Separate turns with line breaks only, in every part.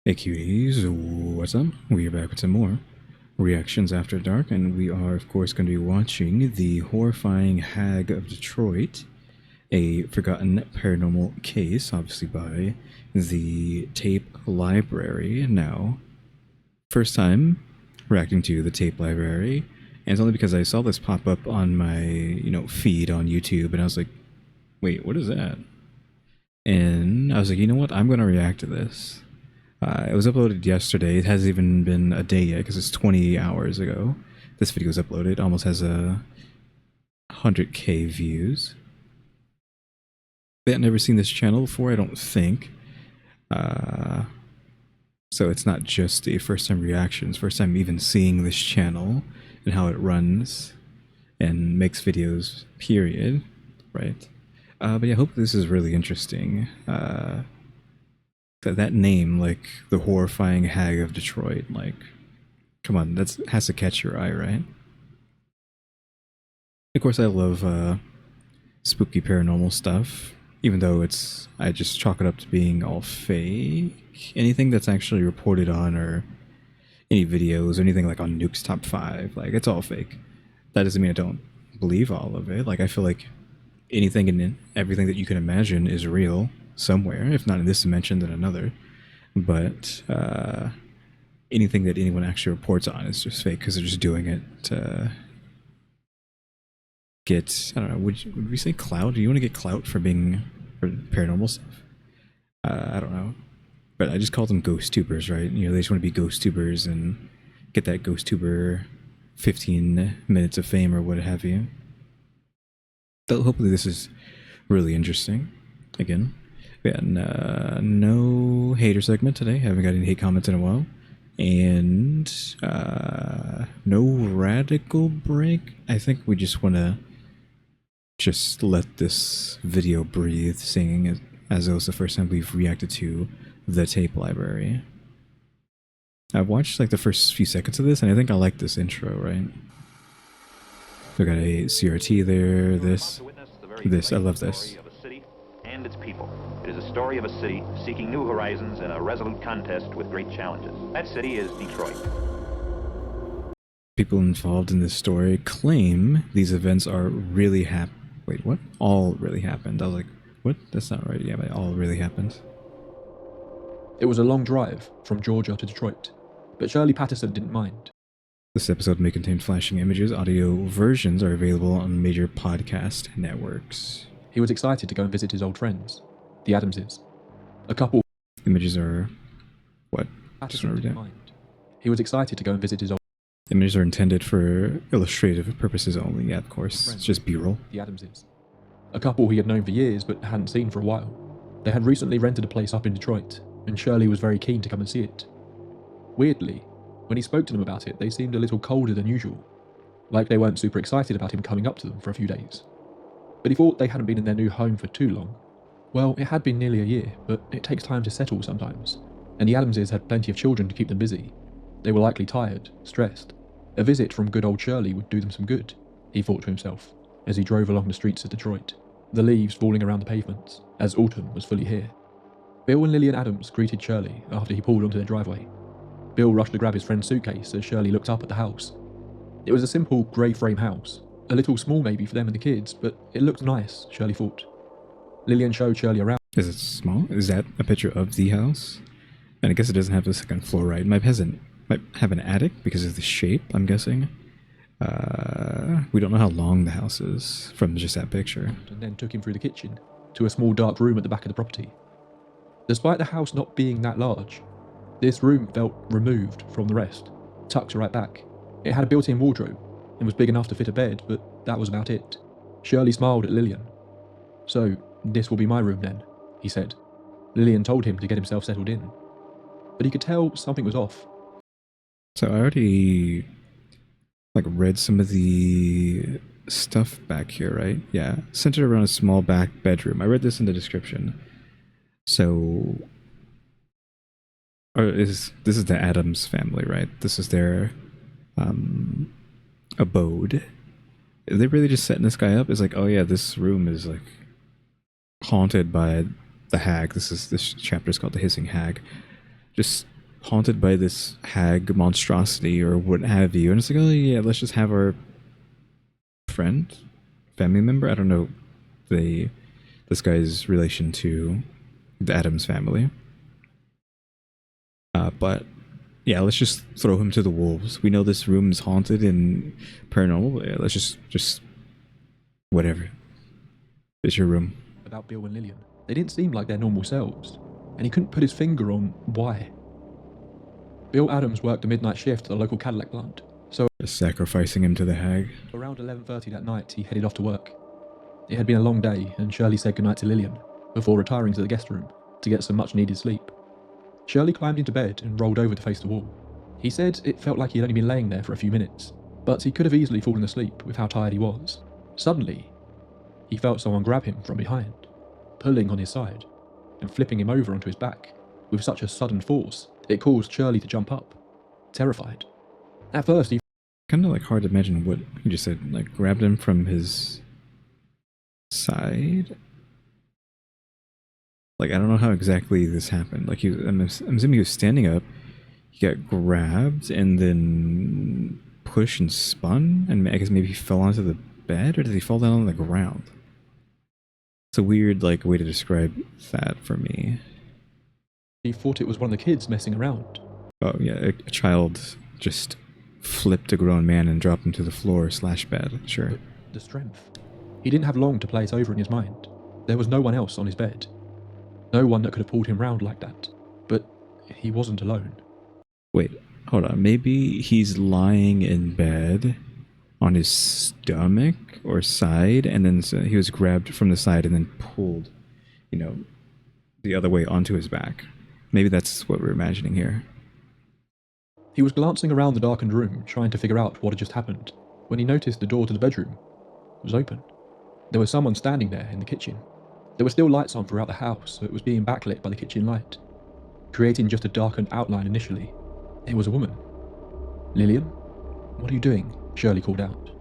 Hey Kyuuties, what's up? We are back with some more reactions after dark, and we are of course going to be watching the horrifying Hag of Detroit, a forgotten paranormal case, obviously by the Tape Library. Now, first time reacting to the Tape Library, and it's only because I saw this pop up on my feed on YouTube, and I was like, wait, what is that? And I was like, you know what? I'm going to react to this. It was uploaded yesterday. It hasn't even been a day yet because it's 20 hours ago. This video was uploaded. Almost has a 100k views. I've never seen this channel before, I don't think. So it's not just a first time reaction. It's first time even seeing this channel and how it runs and makes videos, period. Right? But yeah, I hope this is really interesting. That name, like the horrifying Hag of Detroit, like, come on, that has to catch your eye, right? Of course, I love spooky paranormal stuff, even though I just chalk it up to being all fake. Anything that's actually reported on, or any videos, or anything like on Nuke's Top 5, like, it's all fake. That doesn't mean I don't believe all of it. Like, I feel like anything and everything that you can imagine is real somewhere, if not in this dimension, then another. But anything that anyone actually reports on is just fake because they're just doing it to get, I don't know, would we say clout? Do you want to get clout for being for paranormal stuff? I don't know. But I just call them ghost tubers, right? You know, they just want to be ghost tubers and get that ghost tuber 15 minutes of fame or what have you. But hopefully this is really interesting. Again, we got no hater segment today. Haven't got any hate comments in a while. And no radical break. I think we just want to just let this video breathe, singing as it was the first time we've reacted to the Tape Library. I've watched like the first few seconds of this, and I think I like this intro, right? We got a CRT there, this, I love this.
And its people. It is a story of a city seeking new horizons in a resolute contest with great challenges. That city is Detroit.
People involved in this story claim these events are really Wait, what? All really happened. I was like, what? That's not right. Yeah, but all really happened.
It was a long drive from Georgia to Detroit, but Shirley Patterson didn't mind.
This episode may contain flashing images. Audio versions are available on major podcast networks.
He was excited to go and visit his old friends, the Adamses. A couple.
Images are what?
Patterson didn't mind. He was excited to go and visit his old.
Images are intended for illustrative purposes only. Yeah, of course. It's just B-roll.
The Adamses. A couple he had known for years but hadn't seen for a while. They had recently rented a place up in Detroit, and Shirley was very keen to come and see it. Weirdly, when he spoke to them about it, they seemed a little colder than usual, like they weren't super excited about him coming up to them for a few days. But he thought they hadn't been in their new home for too long. Well, it had been nearly a year, but it takes time to settle sometimes, and the Adamses had plenty of children to keep them busy. They were likely tired, stressed. A visit from good old Shirley would do them some good, he thought to himself, as he drove along the streets of Detroit, the leaves falling around the pavements, as autumn was fully here. Bill and Lillian Adams greeted Shirley after he pulled onto their driveway. Bill rushed to grab his friend's suitcase as Shirley looked up at the house. It was a simple grey frame house, a little small maybe for them and the kids, but it looked nice, Shirley thought. Lillian showed Shirley around.
Is it small? Is that a picture of the house? And I guess it doesn't have the second floor, right? Might have an attic because of the shape, I'm guessing. We don't know how long the house is from just that picture.
And then took him through the kitchen to a small dark room at the back of the property. Despite the house not being that large, this room felt removed from the rest, tucked right back. It had a built-in wardrobe and was big enough to fit a bed, but that was about it. Shirley smiled at Lillian. "So, this will be my room then," he said. Lillian told him to get himself settled in. But he could tell something was off.
So I already read some of the stuff back here, right? Yeah, centered around a small back bedroom. I read this in the description. So this is the Addams family, right? This is their abode. Are they really just setting this guy up? It's like, oh yeah, this room is like haunted by the hag. This chapter is called the Hissing Hag. Just haunted by this hag monstrosity or what have you. And it's like, oh yeah, let's just have our friend, family member. I don't know this guy's relation to the Adams family. But yeah, let's just throw him to the wolves. We know this room is haunted and paranormal. But yeah, let's just whatever. It's your room.
About Bill and Lillian. They didn't seem like their normal selves, and he couldn't put his finger on why. Bill Adams worked a midnight shift at a local Cadillac plant, so
Just sacrificing him to the hag.
around 11:30 that night he headed off to work. It had been a long day, and Shirley said goodnight to Lillian before retiring to the guest room to get some much needed sleep. Shirley climbed into bed and rolled over to face the wall. He said it felt like he had only been laying there for a few minutes, but he could have easily fallen asleep with how tired he was. Suddenly, he felt someone grab him from behind, pulling on his side and flipping him over onto his back with such a sudden force it caused Shirley to jump up, terrified. At first he
Kind of like hard to imagine what he just said. Like grabbed him from his side. Like I don't know how exactly this happened. Like I'm assuming he was standing up. He got grabbed and then pushed and spun, and I guess maybe he fell onto the bed, or did he fall down on the ground? It's a weird like way to describe that for me.
thought it was one of the kids messing around.
Oh yeah, a child just flipped a grown man and dropped him to the floor / bed. Sure.
But the strength. He didn't have long to play it over in his mind. There was no one else on his bed. No one that could have pulled him round like that. But he wasn't alone.
Wait, hold on. Maybe he's lying in bed on his stomach or side, and then so he was grabbed from the side and then pulled, the other way onto his back. Maybe that's what we're imagining here.
He was glancing around the darkened room, trying to figure out what had just happened, when he noticed the door to the bedroom was open. There was someone standing there in the kitchen. There were still lights on throughout the house, so it was being backlit by the kitchen light, creating just a darkened outline initially. It was a woman. "Lillian? What are you doing?" Shirley called out.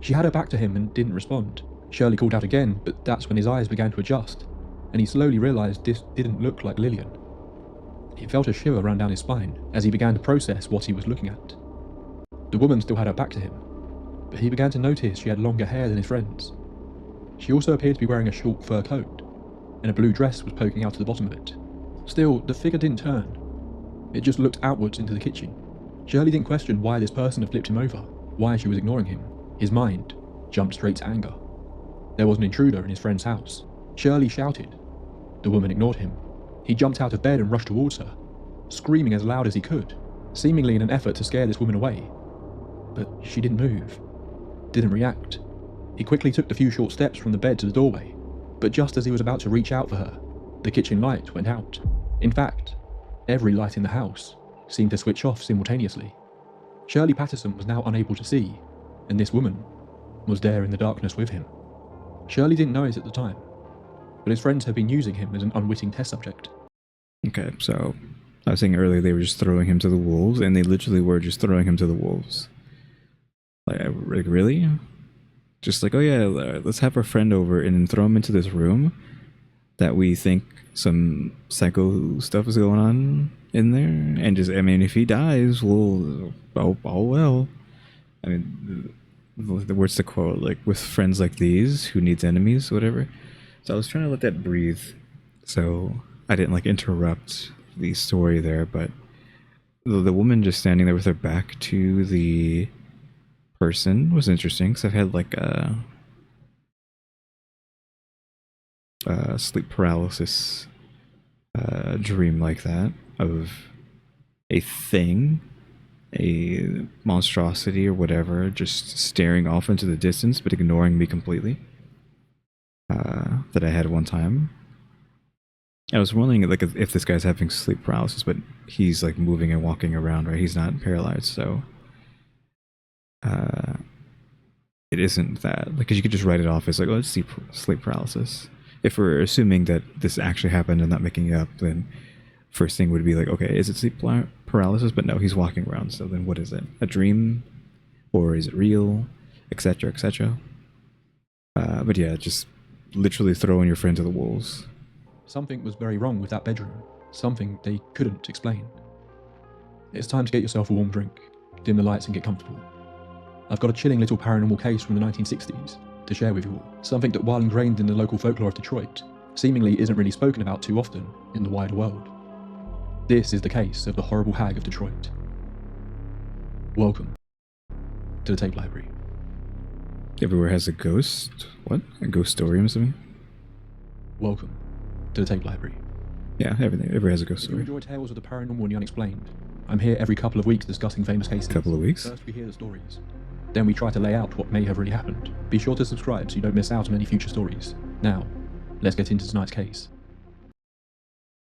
She had her back to him and didn't respond. Shirley called out again, but that's when his eyes began to adjust, and he slowly realised this didn't look like Lillian. He felt a shiver run down his spine as he began to process what he was looking at. The woman still had her back to him, but he began to notice she had longer hair than his friends. She also appeared to be wearing a short fur coat, and a blue dress was poking out to the bottom of it. Still, the figure didn't turn. It just looked outwards into the kitchen. Shirley didn't question why this person had flipped him over, why she was ignoring him. His mind jumped straight to anger. There was an intruder in his friend's house. Shirley shouted. The woman ignored him. He jumped out of bed and rushed towards her, screaming as loud as he could, seemingly in an effort to scare this woman away. But she didn't move, didn't react. He quickly took the few short steps from the bed to the doorway, but just as he was about to reach out for her, the kitchen light went out. In fact, every light in the house seemed to switch off simultaneously. Shirley Patterson was now unable to see, and this woman was there in the darkness with him. Shirley didn't know it at the time, but his friends had been using him as an unwitting test subject.
Okay, so I was saying earlier they were just throwing him to the wolves, and they literally were just throwing him to the wolves. Like really? Just like, oh yeah, let's have our friend over and throw him into this room that we think some psycho stuff is going on in there, and just, I mean, if he dies, well, oh well. I mean, what's the quote? Like, with friends like these, who needs enemies, whatever. So I was trying to let that breathe, so I didn't like interrupt the story there, but the woman just standing there with her back to the person was interesting, because I've had like a sleep paralysis dream like that, of a thing, a monstrosity or whatever, just staring off into the distance but ignoring me completely. That I had one time. I was wondering like if this guy's having sleep paralysis, but he's like moving and walking around, right? He's not paralyzed, so it isn't that. Like, because you could just write it off as like, oh, it's sleep paralysis. If we're assuming that this actually happened and not making it up, then first thing would be like, okay, is it sleep paralysis? But no, he's walking around, so then what is it? A dream? Or is it real? Etc., etc. But yeah, just literally throwing your friend to the wolves.
Something was very wrong with that bedroom, something they couldn't explain. It's time to get yourself a warm drink, dim the lights and get comfortable. I've got a chilling little paranormal case from the 1960s to share with you all, something that, while ingrained in the local folklore of Detroit, seemingly isn't really spoken about too often in the wider world. This is the case of the horrible hag of Detroit. Welcome to the tape library.
Everywhere has a ghost? What? A ghost story or something?
Welcome to the tape library.
Yeah, everywhere has a ghost
If you
story.
enjoy tales of the paranormal and the unexplained, I'm here every couple of weeks discussing famous cases.
Couple of weeks?
First we hear the stories, then we try to lay out what may have really happened. Be sure to subscribe so you don't miss out on any future stories. Now, let's get into tonight's case.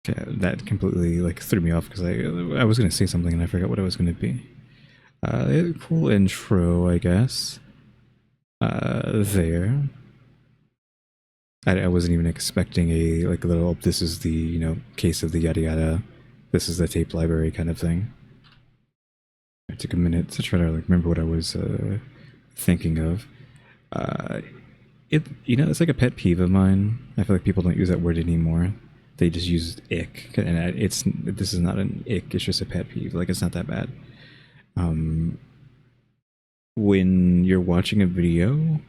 Yeah, that completely threw me off because I was gonna say something and I forgot what it was gonna be. Cool intro, I guess. There. I wasn't even expecting a little, this is the case of the yada yada, this is the tape library kind of thing. I took a minute to try to remember what I was thinking of. It's like a pet peeve of mine. I feel like people don't use that word anymore. They just use ick, and this is not an ick. It's just a pet peeve. It's not that bad. When you're watching a video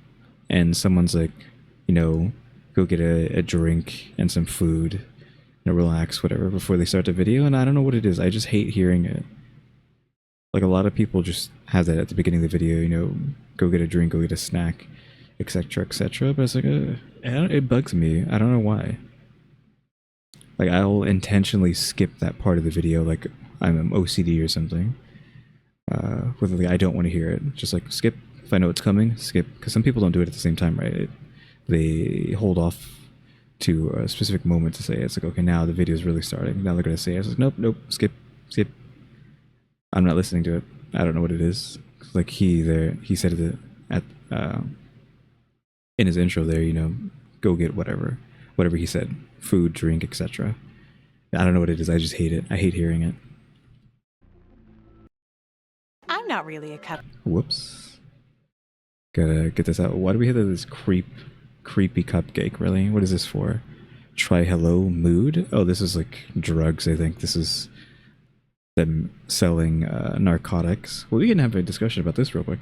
and someone's go get a drink and some food, relax, whatever, before they start the video, and I don't know what it is. I just hate hearing it. A lot of people just have that at the beginning of the video, go get a drink, go get a snack, etc., etc. But it's it bugs me. I don't know why. I'll intentionally skip that part of the video, I'm an OCD or something. I don't want to hear it. Just skip. If I know it's coming, skip. Because some people don't do it at the same time, right? They hold off to a specific moment to say it. It's okay, now the video is really starting. Now they're gonna say it. It's nope, skip. I'm not listening to it. I don't know what it is. He said it at in his intro there. Go get whatever he said, food, drink, etc. I don't know what it is. I just hate it. I hate hearing it.
I'm not really a cup.
Whoops. Gotta get this out. Why do we have this creepy cupcake? Really? What is this for? Try hello mood? Oh, this is drugs, I think. This is them selling narcotics. Well, we can have a discussion about this real quick.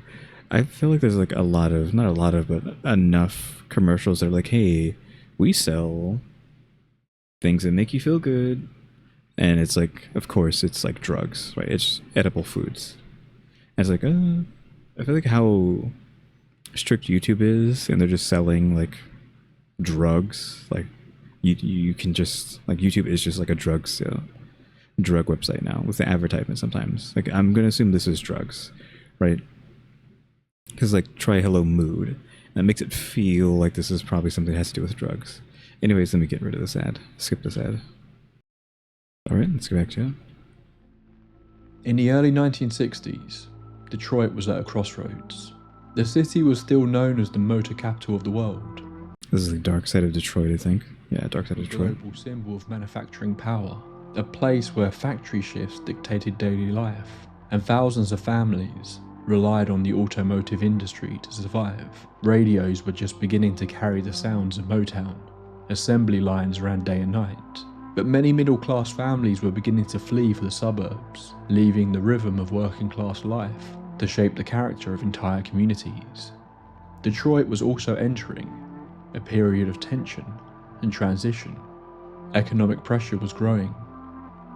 I feel like there's a lot of, not a lot of, but enough commercials that are hey, we sell things that make you feel good. And it's of course, it's drugs, right? It's edible foods. And it's I feel how strict YouTube is, and they're just selling drugs. You can just YouTube is just a drug website now with the advertisement sometimes. I'm gonna assume this is drugs, right? Because try hello mood, that makes it feel like this is probably something that has to do with drugs. Anyways, let me get rid of this ad. Skip this ad. Alright, let's go back to it.
In the early 1960s, Detroit was at a crossroads. The city was still known as the motor capital of the world.
This is the dark side of Detroit, I think. Yeah, dark side of
A
Detroit.
global symbol of manufacturing power. A place where factory shifts dictated daily life, and thousands of families relied on the automotive industry to survive. Radios were just beginning to carry the sounds of Motown. Assembly lines ran day and night. But many middle-class families were beginning to flee for the suburbs, leaving the rhythm of working-class life to shape the character of entire communities. Detroit was also entering a period of tension and transition. Economic pressure was growing.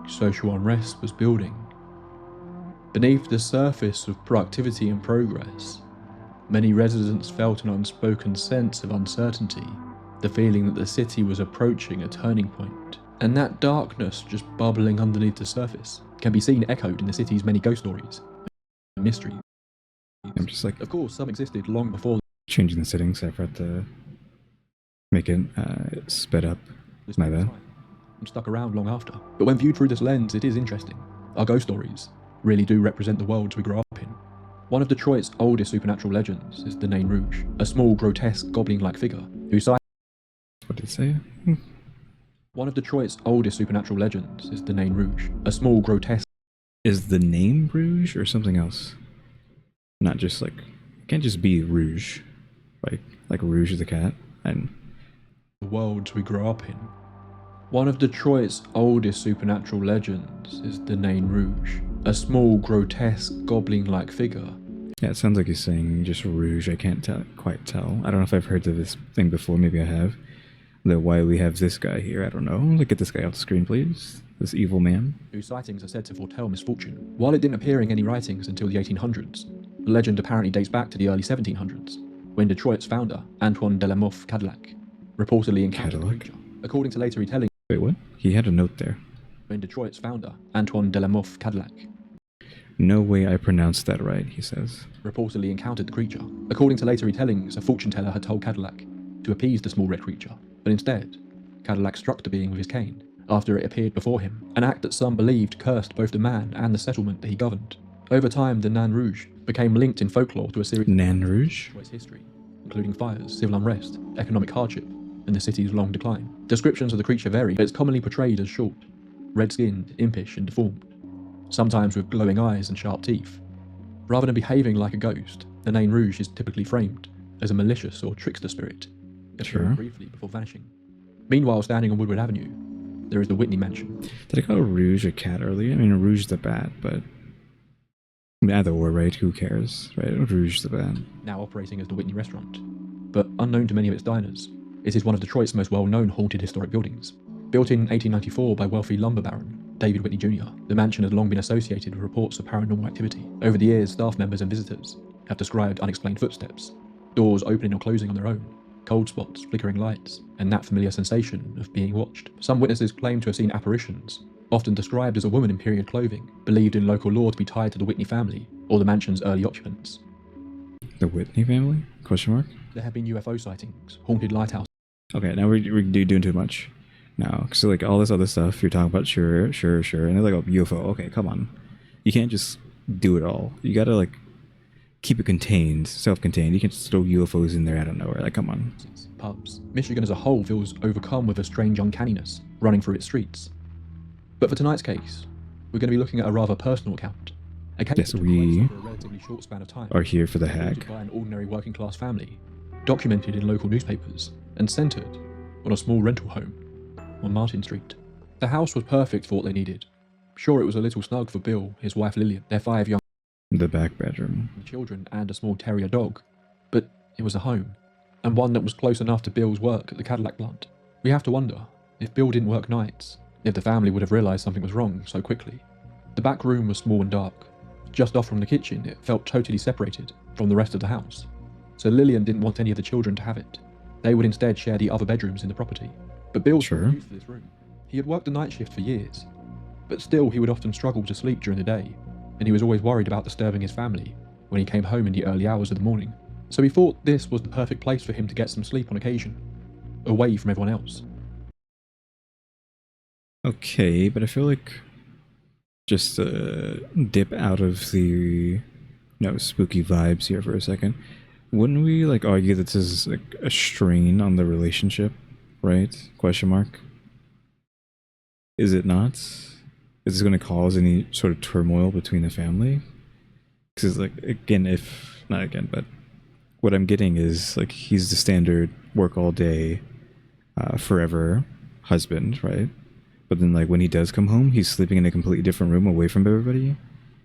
Social unrest was building. Beneath the surface of productivity and progress, many residents felt an unspoken sense of uncertainty, the feeling that the city was approaching a turning point. And that darkness just bubbling underneath the surface can be seen echoed in the city's many ghost stories and mysteries.
I'm just
Of course, some existed long before
changing the settings. I forgot to make it sped up.
this
My
time,
bad.
and stuck around long after. But when viewed through this lens, it is interesting. Our ghost stories really do represent the worlds we grew up in. One of Detroit's oldest supernatural legends is the Nain Rouge, a small, grotesque, goblin-like figure who
What did it say?
One of Detroit's oldest supernatural legends is the Nain Rouge, a small, grotesque...
Is the name Rouge or something else? Not just it can't just be Rouge, like Rouge the cat. And
the worlds we grew up in. One of Detroit's oldest supernatural legends is the Nain Rouge, A small, grotesque, goblin-like figure.
Yeah, it sounds like he's saying just Rouge. I can't quite tell. I don't know if I've heard of this thing before. Maybe I have. Why we have this guy here, I don't know. Like, get this guy off the screen, please. This evil man.
Whose sightings are said to foretell misfortune. While it didn't appear in any writings until the 1800s, the legend apparently dates back to the early 1700s, when Detroit's founder, Antoine de la Mothe Cadillac, reportedly encountered the creature. According to later retelling,
Wait, what? He had a note there.
when Detroit's founder, Antoine de la Mothe Cadillac,
No way I pronounced that right, he says.
reportedly encountered the creature. According to later retellings, a fortune teller had told Cadillac to appease the small red creature, but instead, Cadillac struck the being with his cane after it appeared before him, an act that some believed cursed both the man and the settlement that he governed. Over time, the Nain Rouge became linked in folklore to a series
Nain Rouge?
of Detroit's history, including fires, civil unrest, economic hardship, and the city's long decline. Descriptions of the creature vary, but it's commonly portrayed as short, red-skinned, impish, and deformed, sometimes with glowing eyes and sharp teeth. Rather than behaving like a ghost, the Nain Rouge is typically framed as a malicious or trickster spirit, appearing
Sure.
briefly before vanishing. Meanwhile, standing on Woodward Avenue, there is the Whitney Mansion.
Did I call Rouge a cat earlier? I mean, Rouge the Bat, but... I mean, either or, right? Who cares, right? Rouge the Bat.
Now operating as the Whitney Restaurant. But unknown to many of its diners, it is one of Detroit's most well-known haunted historic buildings. Built in 1894 by wealthy lumber baron David Whitney Jr., the mansion has long been associated with reports of paranormal activity. Over the years, staff members and visitors have described unexplained footsteps, doors opening or closing on their own, cold spots, flickering lights, and that familiar sensation of being watched. Some witnesses claim to have seen apparitions, often described as a woman in period clothing, believed in local lore to be tied to the Whitney family or the mansion's early occupants.
The Whitney family? Question mark?
There have been UFO sightings, haunted lighthouses.
Okay, now we're doing too much. Now, so like all this other stuff you're talking about, sure, and they're like, oh, UFO. Okay, come on. You can't just do it all. You gotta like keep it contained, self-contained. You can't just throw UFOs in there out of nowhere. Like, come on.
Pubs. Michigan as a whole feels overcome with a strange uncanniness running through its streets. But for tonight's case, we're going to be looking at a rather personal account. A case
Yes,
that
we
took place over a relatively short span of time,
Are here for the
reported
hag.
by an ordinary working class family, documented in local newspapers, and centered on a small rental home on Martin Street. The house was perfect for what they needed. Sure, it was a little snug for Bill, his wife Lillian, their 5 young
The back bedroom.
children, and a small terrier dog, but it was a home, and one that was close enough to Bill's work at the Cadillac plant. We have to wonder, if Bill didn't work nights, if the family would have realised something was wrong so quickly. The back room was small and dark. Just off from the kitchen, it felt totally separated from the rest of the house. So Lillian didn't want any of the children to have it. They would instead share the other bedrooms in the property. But Bill was
Sure.
used to this room. He had worked the night shift for years, but still he would often struggle to sleep during the day, and he was always worried about disturbing his family when he came home in the early hours of the morning. So he thought this was the perfect place for him to get some sleep on occasion, away from everyone else.
Okay, but I feel like just dip out of the spooky vibes here for a second. Wouldn't we like argue that this is like a strain on the relationship, right? Question mark. Is it not? Is this going to cause any sort of turmoil between the family? Because like again, if not again, but what I'm getting is like he's the standard work all day, forever husband, right? But then like when he does come home, he's sleeping in a completely different room away from everybody.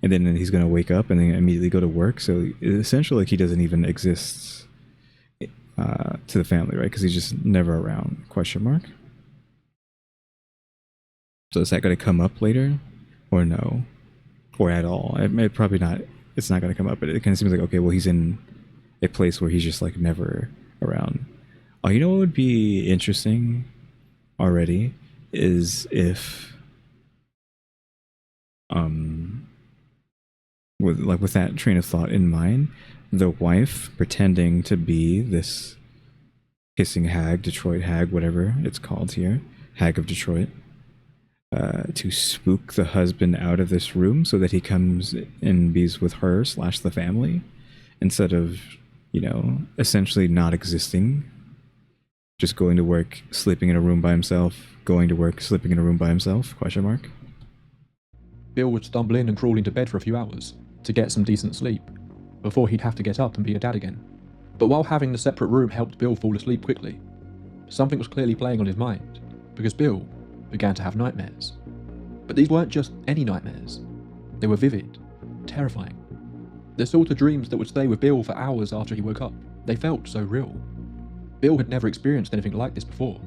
And then he's going to wake up and then immediately go to work. So essentially like he doesn't even exist to the family, right? Because he's just never around, question mark. So is that going to come up later or no? Or at all? It probably not. It's not going to come up, but it kind of seems like, okay, well, he's in a place where he's just like never around. Oh, you know what would be interesting already is if with that train of thought in mind, the wife pretending to be this hissing hag, Detroit hag, whatever it's called here, hag of Detroit, to spook the husband out of this room so that he comes and be's with her / the family, instead of, essentially not existing, just going to work, sleeping in a room by himself, going to work, sleeping in a room by himself, question mark.
Bill would stumble in and crawl into bed for a few hours to get some decent sleep, before he'd have to get up and be a dad again. But while having the separate room helped Bill fall asleep quickly, something was clearly playing on his mind, because Bill began to have nightmares. But these weren't just any nightmares. They were vivid, terrifying. The sort of dreams that would stay with Bill for hours after he woke up. They felt so real. Bill had never experienced anything like this before.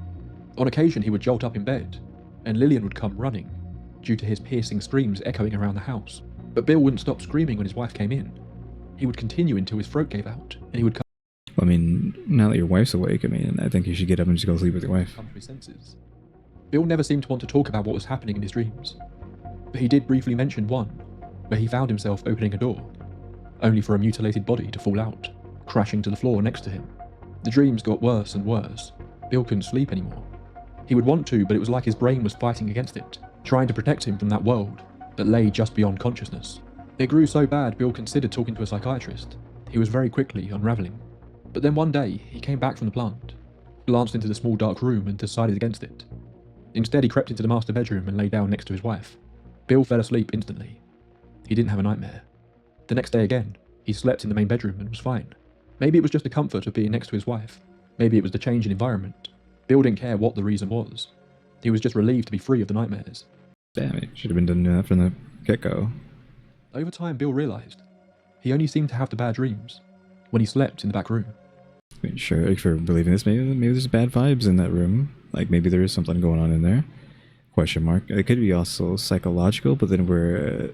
On occasion he would jolt up in bed, and Lillian would come running, due to his piercing screams echoing around the house. But Bill wouldn't stop screaming when his wife came in. He would continue until his throat gave out, and he would come
I mean, now that your wife's awake, I mean, I think you should get up and just go sleep with your wife.
to his senses. Bill never seemed to want to talk about what was happening in his dreams, but he did briefly mention one, where he found himself opening a door, only for a mutilated body to fall out, crashing to the floor next to him. The dreams got worse and worse. Bill couldn't sleep anymore. He would want to, but it was like his brain was fighting against it, trying to protect him from that world that lay just beyond consciousness. It grew so bad Bill considered talking to a psychiatrist. He was very quickly unravelling. But then one day, he came back from the plant, glanced into the small dark room and decided against it. Instead, he crept into the master bedroom and lay down next to his wife. Bill fell asleep instantly. He didn't have a nightmare. The next day again, he slept in the main bedroom and was fine. Maybe it was just the comfort of being next to his wife. Maybe it was the change in environment. Bill didn't care what the reason was. He was just relieved to be free of the nightmares.
Damn, it should have been done that from the get-go.
Over time, Bill realised he only seemed to have the bad dreams when he slept in the back room.
I mean, sure, if you're believing this, maybe there's bad vibes in that room. Like, maybe there is something going on in there. Question mark. It could be also psychological, but then we're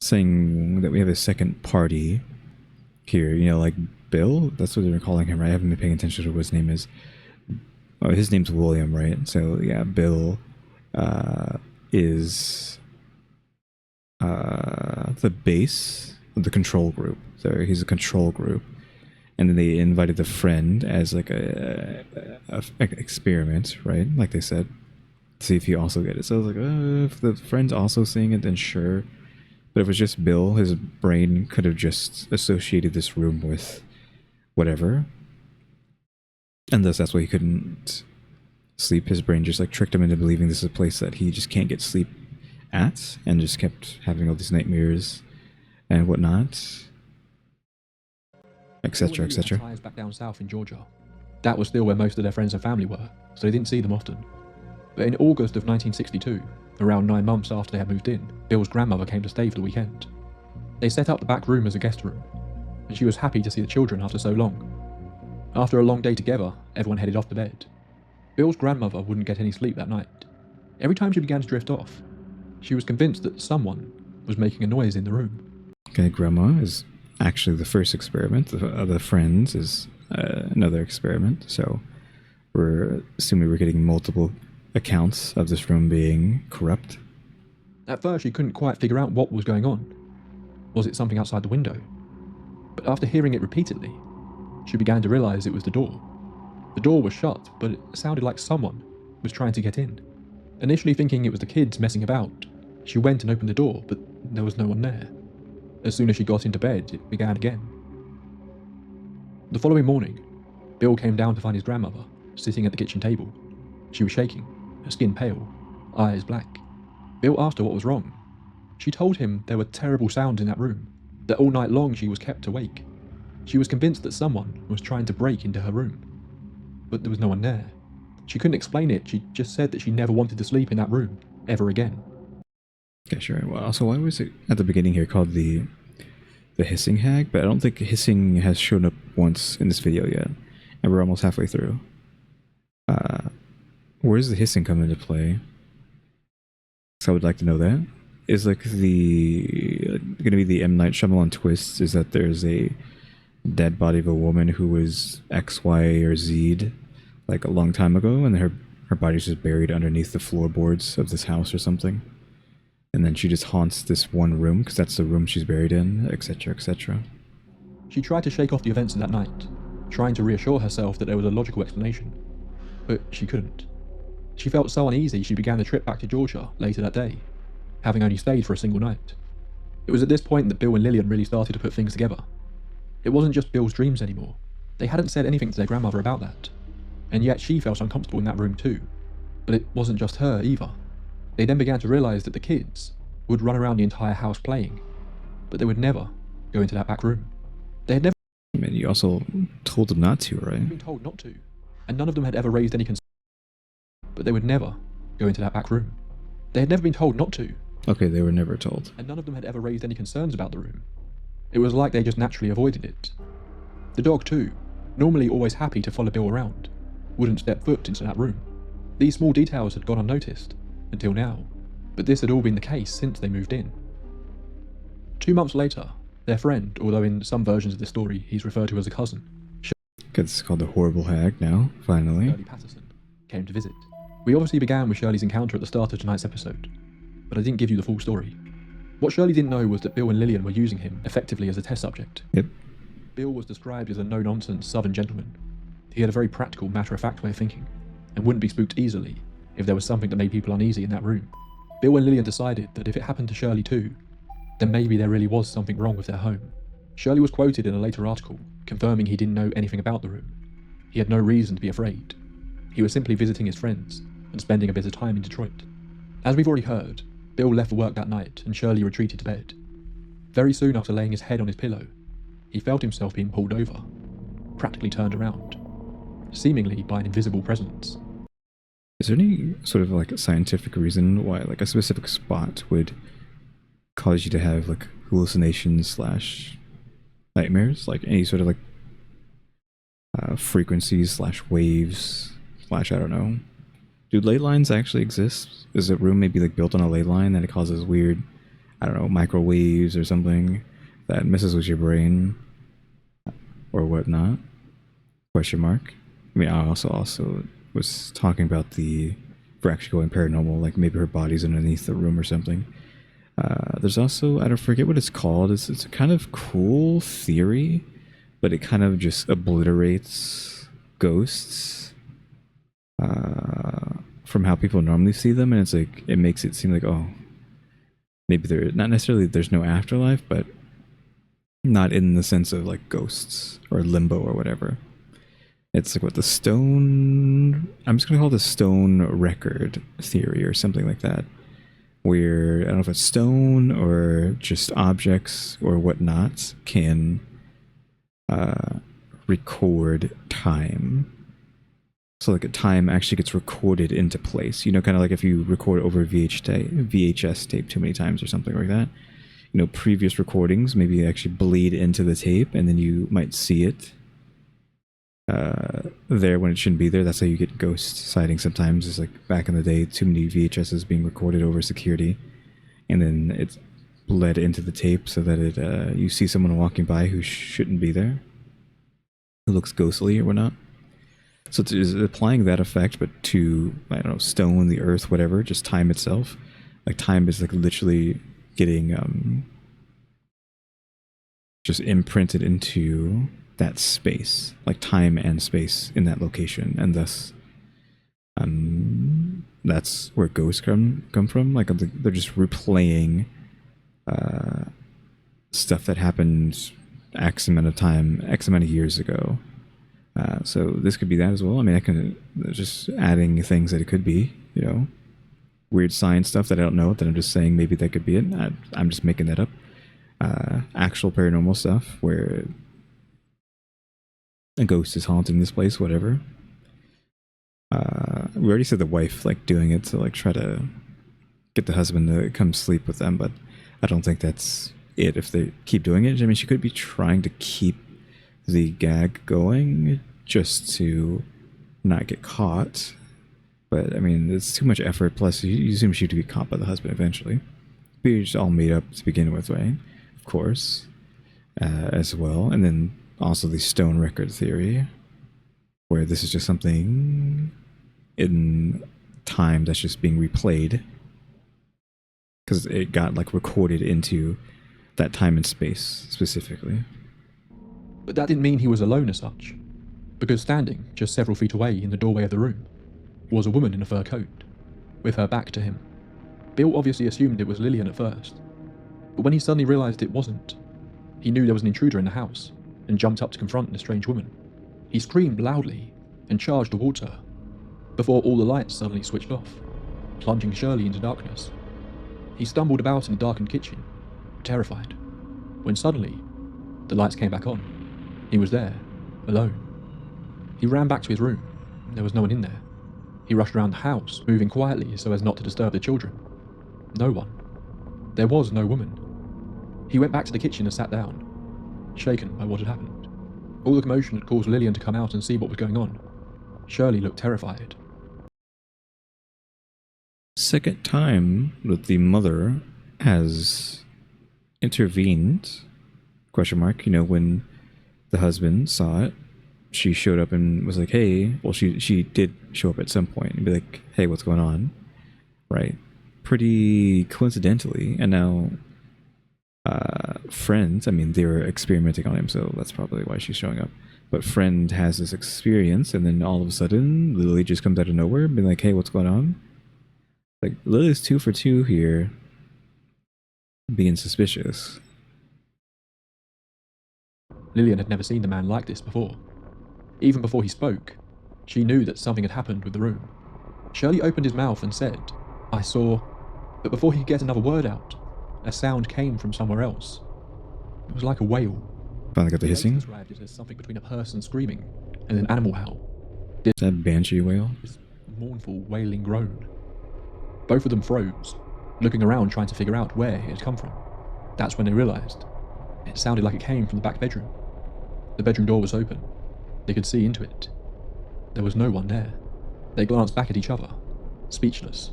saying that we have a second party here, you know, like Bill? That's what they're calling him, right? I haven't been paying attention to what his name is. Oh, his name's William, right? So, yeah, Bill is the base of the control group. So he's a control group. And then they invited the friend as like a experiment, right? Like they said, to see if he also get it. So I was like, if the friend's also seeing it, then sure. But if it was just Bill, his brain could have just associated this room with whatever. And thus that's why he couldn't sleep. His brain just like tricked him into believing this is a place that he just can't get sleep at, and just kept having all these nightmares and whatnot. Etc., etc.
Ties back down south in Georgia. That was still where most of their friends and family were, so they didn't see them often. But in August of 1962, around 9 months after they had moved in, Bill's grandmother came to stay for the weekend. They set up the back room as a guest room, and she was happy to see the children after so long. After a long day together, everyone headed off to bed. Bill's grandmother wouldn't get any sleep that night. Every time she began to drift off, she was convinced that someone was making a noise in the room.
Okay, Grandma is actually the first experiment. The friends is another experiment. So we're assuming we're getting multiple accounts of this room being corrupt.
At first, she couldn't quite figure out what was going on. Was it something outside the window? But after hearing it repeatedly, she began to realise it was the door. The door was shut, but it sounded like someone was trying to get in. Initially thinking it was the kids messing about, she went and opened the door, but there was no one there. As soon as she got into bed, it began again. The following morning, Bill came down to find his grandmother sitting at the kitchen table. She was shaking, her skin pale, eyes black. Bill asked her what was wrong. She told him there were terrible sounds in that room, that all night long she was kept awake. She was convinced that someone was trying to break into her room, but there was no one there. She couldn't explain it, she just said that she never wanted to sleep in that room, ever again.
Okay, sure. Well, also, why was it at the beginning here called the hissing hag? But I don't think hissing has shown up once in this video yet, and we're almost halfway through. Where does the hissing come into play? So I would like to know that. Is like gonna be the M. Night Shyamalan twist? Is that there's a dead body of a woman who was X, Y, or Z'd like a long time ago, and her body's just buried underneath the floorboards of this house or something? And then she just haunts this one room, because that's the room she's buried in, etc., etc.
She tried to shake off the events of that night, trying to reassure herself that there was a logical explanation. But she couldn't. She felt so uneasy she began the trip back to Georgia later that day, having only stayed for a single night. It was at this point that Bill and Lillian really started to put things together. It wasn't just Bill's dreams anymore. They hadn't said anything to their grandmother about that. And yet she felt uncomfortable in that room too. But it wasn't just her either. They then began to realise that the kids would run around the entire house playing, but they would never go into that back room. They had never
I mean, you also told them not to, right?
been told not to, and none of them had ever raised any concern. But they would never go into that back room. They had never been told not to,
Okay, they were never told.
and none of them had ever raised any concerns about the room. It was like they just naturally avoided it. The dog too, normally always happy to follow Bill around, wouldn't step foot into that room. These small details had gone unnoticed, until now, but this had all been the case since they moved in. 2 months later, their friend, although in some versions of the story he's referred to as a cousin,
It's called the horrible hag now, finally.
Shirley Patterson, came to visit. We obviously began with Shirley's encounter at the start of tonight's episode, but I didn't give you the full story. What Shirley didn't know was that Bill and Lillian were using him effectively as a test subject.
Yep.
Bill was described as a no-nonsense southern gentleman. He had a very practical, matter-of-fact way of thinking, and wouldn't be spooked easily if there was something that made people uneasy in that room. Bill and Lillian decided that if it happened to Shirley too, then maybe there really was something wrong with their home. Shirley was quoted in a later article, confirming he didn't know anything about the room. He had no reason to be afraid. He was simply visiting his friends and spending a bit of time in Detroit. As we've already heard, Bill left for work that night and Shirley retreated to bed. Very soon after laying his head on his pillow, he felt himself being pulled over, practically turned around, seemingly by an invisible presence.
Is there any sort of like a scientific reason why like a specific spot would cause you to have like hallucinations / nightmares? Like any sort of like frequencies / waves / I don't know. Do ley lines actually exist? Is a room maybe like built on a ley line that it causes weird, I don't know, microwaves or something that messes with your brain or whatnot? Question mark. I mean, I also was talking about if we're actually going paranormal, like maybe her body's underneath the room or something. There's also, I don't forget what it's called. It's a kind of cool theory, but it kind of just obliterates ghosts from how people normally see them, and it's like it makes it seem like, oh, maybe they're not necessarily there's no afterlife, but not in the sense of like ghosts or limbo or whatever. It's like what the stone, I'm just gonna call it the stone record theory or something like that, where I don't know if it's stone or just objects or whatnot can record time. So like a time actually gets recorded into place, you know, kind of like if you record over VHS tape too many times or something like that, you know, previous recordings maybe actually bleed into the tape and then you might see it there when it shouldn't be there. That's how you get ghost sightings sometimes. It's like back in the day, too many VHSs being recorded over security, and then it's bled into the tape so that it you see someone walking by who shouldn't be there, who looks ghostly or whatnot. So it's applying that effect, but to, I don't know, stone, the earth, whatever, just time itself. Like time is like literally getting just imprinted into that space, like time and space in that location, and thus that's where ghosts come from. Like they're just replaying stuff that happened X amount of years ago. So this could be that as well. I mean, I can just adding things that it could be, you know, weird science stuff that I don't know, that I'm just saying maybe that could be it. I'm just making that up. Actual paranormal stuff where a ghost is haunting this place, whatever. We already said the wife like doing it to like try to get the husband to come sleep with them, but I don't think that's it if they keep doing it. I mean, she could be trying to keep the gag going just to not get caught, but I mean, it's too much effort. Plus, you assume she'd get caught by the husband eventually. But it's all made up to begin with, right? Of course, as well. And then also the stone record theory, where this is just something in time that's just being replayed because it got like recorded into that time and space specifically.
But that didn't mean he was alone as such, because standing just several feet away in the doorway of the room was a woman in a fur coat, with her back to him. Bill obviously assumed it was Lillian at first, but when he suddenly realised it wasn't, he knew there was an intruder in the house and jumped up to confront the strange woman. He screamed loudly and charged towards her, before all the lights suddenly switched off, plunging Shirley into darkness. He stumbled about in the darkened kitchen, terrified, when suddenly the lights came back on. He was there, alone. He ran back to his room. There was no one in there. He rushed around the house, moving quietly so as not to disturb the children. No one. There was no woman. He went back to the kitchen and sat down, shaken by what had happened. All the commotion had caused Lillian to come out and see what was going on. Shirley looked terrified.
Second time that the mother has intervened, question mark, when the husband saw it, she showed up and was like, hey, well, she did show up at some point and be like, hey, what's going on? Right. Pretty coincidentally. And now, friend, I mean, they were experimenting on him, so that's probably why she's showing up. But friend has this experience, and then all of a sudden, Lily just comes out of nowhere and be like, hey, what's going on? Like, Lily's 2 for 2 here, being suspicious.
Lillian had never seen the man like this before. Even before he spoke, she knew that something had happened with the room. Shirley opened his mouth and said, I saw... But before he could get another word out, a sound came from somewhere else. It was like a wail.
Finally got the hissing.
Described it as something between a person screaming and an animal howl.
That banshee wail?
This mournful, wailing groan. Both of them froze, looking around trying to figure out where it had come from. That's when they realised. It sounded like it came from the back bedroom. The bedroom door was open. They could see into it. There was no one there. They glanced back at each other, speechless.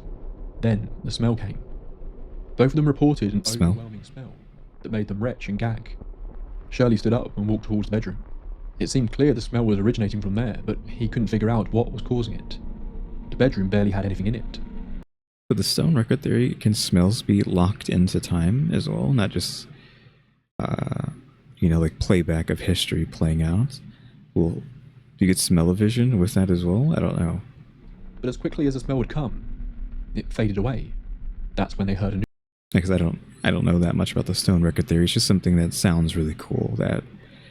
Then the smell came. Both of them reported an overwhelming smell that made them retch and gag. Shirley stood up and walked towards the bedroom. It seemed clear the smell was originating from there, but he couldn't figure out what was causing it. The bedroom barely had anything in it.
With the stone record theory, can smells be locked into time as well? Not just, like playback of history playing out? Well, you get smell-o-vision with that as well? I don't know.
But as quickly as the smell would come, it faded away. That's when they heard a new...
Because I don't know that much about the stone record theory. It's just something that sounds really cool, that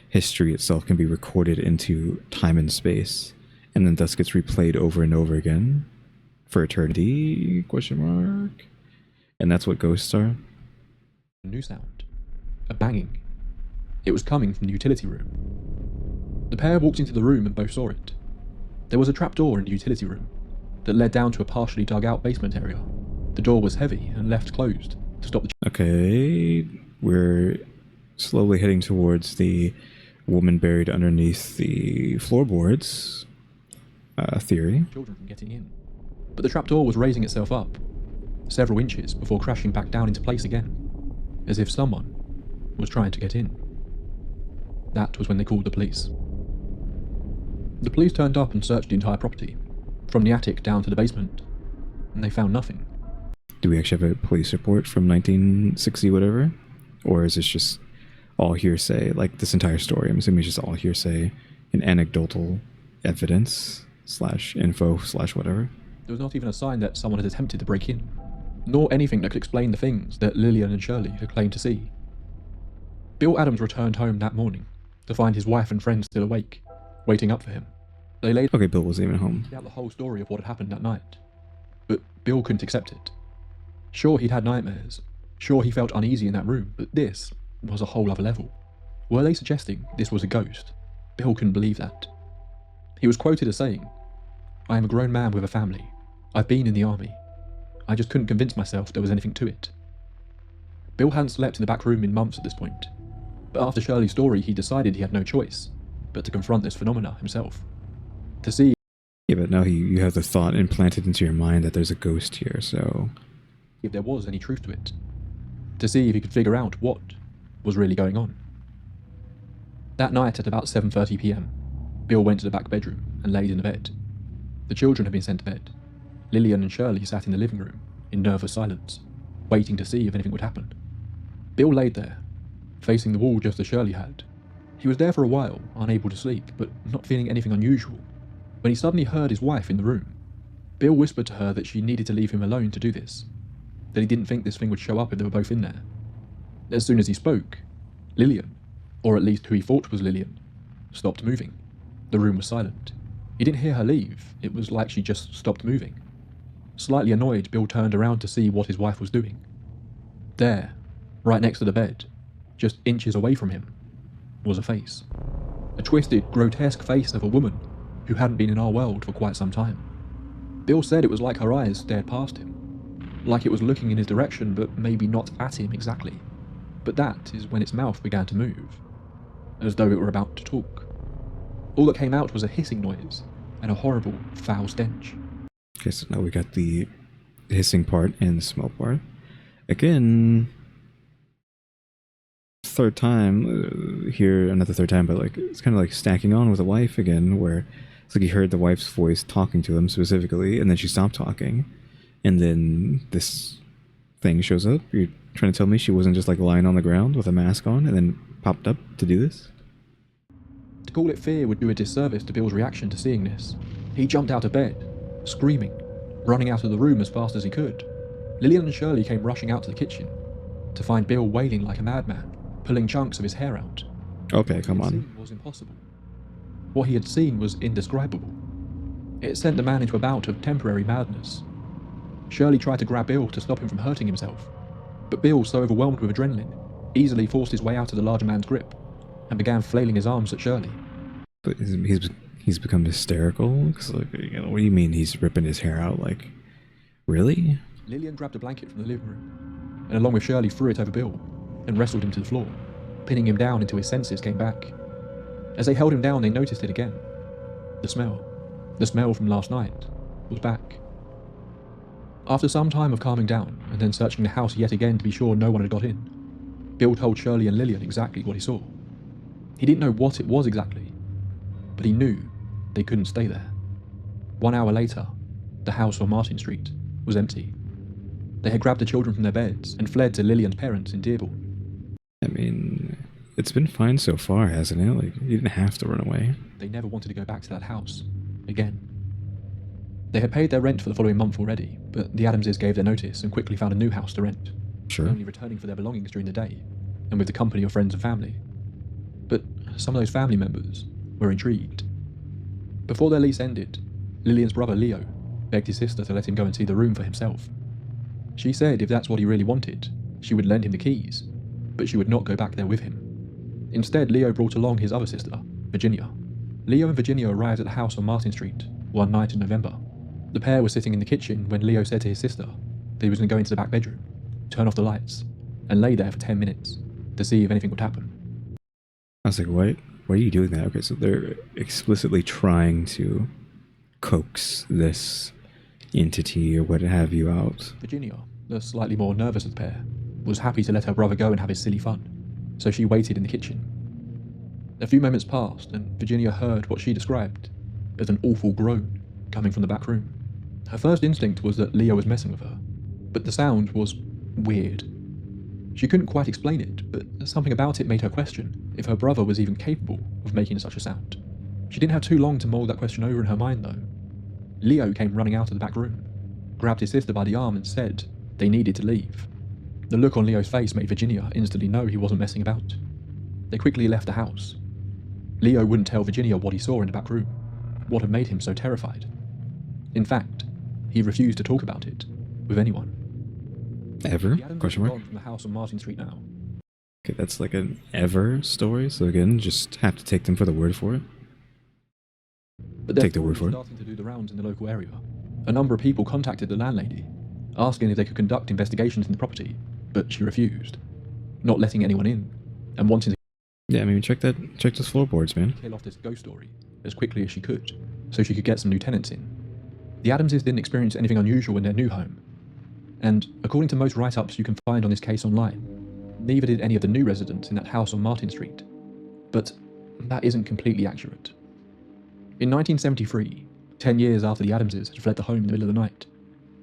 history itself can be recorded into time and space, and then thus gets replayed over and over again for eternity, question mark. And that's what ghosts are.
A new sound. A banging. It was coming from the utility room. The pair walked into the room and both saw it. There was a trapdoor in the utility room that led down to a partially dug out basement area. The door was heavy and left closed to stop the...
Okay, we're slowly heading towards the woman buried underneath the floorboards theory.
Children from getting in. But the trapdoor was raising itself up, several inches before crashing back down into place again, as if someone was trying to get in. That was when they called the police. The police turned up and searched the entire property, from the attic down to the basement, and they found nothing.
Do we actually have a police report from 1960 whatever? Or is this just all hearsay, like this entire story? I'm assuming it's just all hearsay and anecdotal evidence / info / whatever.
There was not even a sign that someone had attempted to break in, nor anything that could explain the things that Lillian and Shirley had claimed to see. Bill Adams returned home that morning to find his wife and friends still awake, waiting up for him. They laid
Okay, Bill wasn't even home.
out the whole story of what had happened that night, but Bill couldn't accept it. Sure, he'd had nightmares. Sure, he felt uneasy in that room, but this was a whole other level. Were they suggesting this was a ghost? Bill couldn't believe that. He was quoted as saying, "I am a grown man with a family. I've been in the army. I just couldn't convince myself there was anything to it." Bill hadn't slept in the back room in months at this point, but after Shirley's story he decided he had no choice but to confront this phenomena himself. To see...
Yeah, but now you have the thought implanted into your mind that there's a ghost here, so...
if there was any truth to it. To see if he could figure out what was really going on. That night at about 7:30 p.m, Bill went to the back bedroom and laid in the bed. The children had been sent to bed. Lillian and Shirley sat in the living room in nervous silence, waiting to see if anything would happen. Bill laid there, facing the wall just as Shirley had. He was there for a while, unable to sleep, but not feeling anything unusual, when he suddenly heard his wife in the room. Bill whispered to her that she needed to leave him alone to do this, that he didn't think this thing would show up if they were both in there. As soon as he spoke, Lillian, or at least who he thought was Lillian, stopped moving. The room was silent. He didn't hear her leave, it was like she just stopped moving. Slightly annoyed, Bill turned around to see what his wife was doing. There, right next to the bed, just inches away from him, was a face. A twisted, grotesque face of a woman who hadn't been in our world for quite some time. Bill said it was like her eyes stared past him. like it was looking in his direction but maybe not at him exactly. But that is when its mouth began to move, as though it were about to talk. All that came out was a hissing noise and a horrible, foul stench.
Okay, so now we got the hissing part and the smell part. Again, third time here, not the third time, but like it's kind of like stacking on with the wife again, where it's like he heard the wife's voice talking to him specifically, and then she stopped talking, and then this thing shows up. You're trying to tell me she wasn't just like lying on the ground with a mask on and then popped up to do this?
To call it fear would do a disservice to Bill's reaction to seeing this. He jumped out of bed, screaming, running out of the room as fast as he could. Lillian and Shirley came rushing out to the kitchen to find Bill wailing like a madman, pulling chunks of his hair out.
Okay, come on.
What he had seen was impossible. What he had seen was indescribable. It sent the man into a bout of temporary madness. Shirley tried to grab Bill to stop him from hurting himself, but Bill, so overwhelmed with adrenaline, easily forced his way out of the larger man's grip and began flailing his arms at Shirley.
But he's become hysterical? 'Cause like, you know, what do you mean he's ripping his hair out? Like, really?
Lillian grabbed a blanket from the living room, and along with Shirley threw it over Bill and wrestled him to the floor, pinning him down until his senses came back. As they held him down, they noticed it again. The smell from last night, was back. After some time of calming down and then searching the house yet again to be sure no one had got in, Bill told Shirley and Lillian exactly what he saw. He didn't know what it was exactly, but he knew they couldn't stay there. 1 hour later, the house on Martin Street was empty. They had grabbed the children from their beds and fled to Lillian's parents in Dearborn.
I mean, it's been fine so far, hasn't it? Like, you didn't have to run away.
They never wanted to go back to that house again. They had paid their rent for the following month already, but the Adamses gave their notice and quickly found a new house to rent,
Sure.
only returning for their belongings during the day and with the company of friends and family. But some of those family members were intrigued. Before their lease ended, Lillian's brother Leo begged his sister to let him go and see the room for himself. She said if that's what he really wanted, she would lend him the keys, but she would not go back there with him. Instead, Leo brought along his other sister, Virginia. Leo and Virginia arrived at the house on Martin Street one night in November. The pair were sitting in the kitchen when Leo said to his sister that he was going to go into the back bedroom, turn off the lights, and lay there for 10 minutes to see if anything would happen.
I was like, what? Why are you doing that? Okay, so they're explicitly trying to coax this entity or what have you out.
Virginia, the slightly more nervous of the pair, was happy to let her brother go and have his silly fun, so she waited in the kitchen. A few moments passed and Virginia heard what she described as an awful groan coming from the back room. Her first instinct was that Leo was messing with her, but the sound was weird. She couldn't quite explain it, but something about it made her question if her brother was even capable of making such a sound. She didn't have too long to mull that question over in her mind though. Leo came running out of the back room, grabbed his sister by the arm and said they needed to leave. The look on Leo's face made Virginia instantly know he wasn't messing about. They quickly left the house. Leo wouldn't tell Virginia what he saw in the back room, what had made him so terrified. In fact, he refused to talk about it with anyone.
Ever?
The Adamses
Question
were
mark?
gone from the house on Martin Street now.
Okay, that's like an ever story, so again, just have to take them for the word for it.
But their
Take their word
story
for
was
it.
starting to do the rounds in the local area. A number of people contacted the landlady, asking if they could conduct investigations in the property, but she refused, not letting anyone in, and wanting to
Yeah, I mean, check those floorboards, man.
kill off this ghost story as quickly as she could, so she could get some new tenants in. The Adamses didn't experience anything unusual in their new home, and according to most write-ups you can find on this case online, neither did any of the new residents in that house on Martin Street. But that isn't completely accurate. In 1973, 10 years after the Adamses had fled the home in the middle of the night,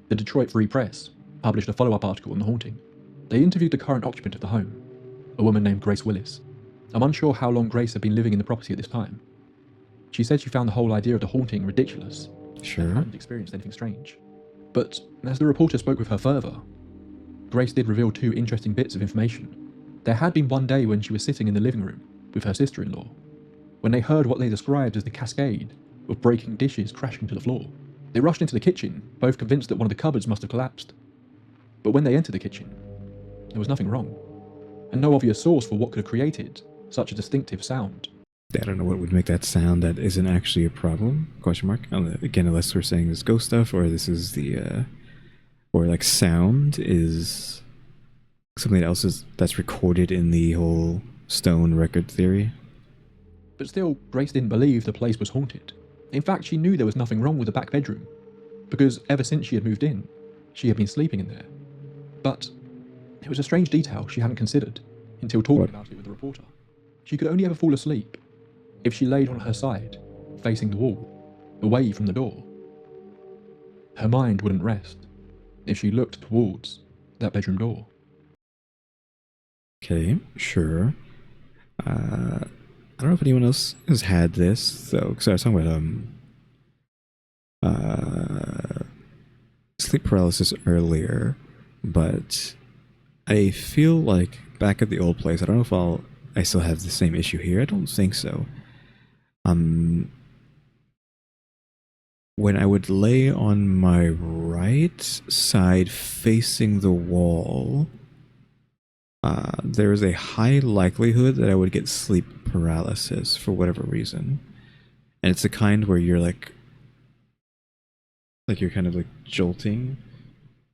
the Detroit Free Press published a follow-up article on the haunting. They interviewed the current occupant of the home, a woman named Grace Willis. I'm unsure how long Grace had been living in the property at this time. She said she found the whole idea of the haunting ridiculous,
Sure.
and hadn't experienced anything strange. But as the reporter spoke with her further, Grace did reveal two interesting bits of information. There had been one day when she was sitting in the living room with her sister-in-law, when they heard what they described as the cascade of breaking dishes crashing to the floor. They rushed into the kitchen, both convinced that one of the cupboards must have collapsed. But when they entered the kitchen, there was nothing wrong, and no obvious source for what could have created such a distinctive sound.
I don't know what would make that sound that isn't actually a problem, question mark. Again, unless we're saying this ghost stuff or this is the or like sound is something else that's recorded in the whole stone record theory.
But still, Grace didn't believe the place was haunted. In fact, she knew there was nothing wrong with the back bedroom, because ever since she had moved in, she had been sleeping in there. But it was a strange detail she hadn't considered until talking about it with the reporter. She could only ever fall asleep if she laid on her side, facing the wall, away from the door. Her mind wouldn't rest if she looked towards that bedroom door.
Okay, sure. I don't know if anyone else has had this though, because I was talking about sleep paralysis earlier, but I feel like back at the old place, I don't know if I still have the same issue here. I don't think so. When I would lay on my right side facing the wall, there is a high likelihood that I would get sleep paralysis for whatever reason. And it's the kind where you're like you're kind of like jolting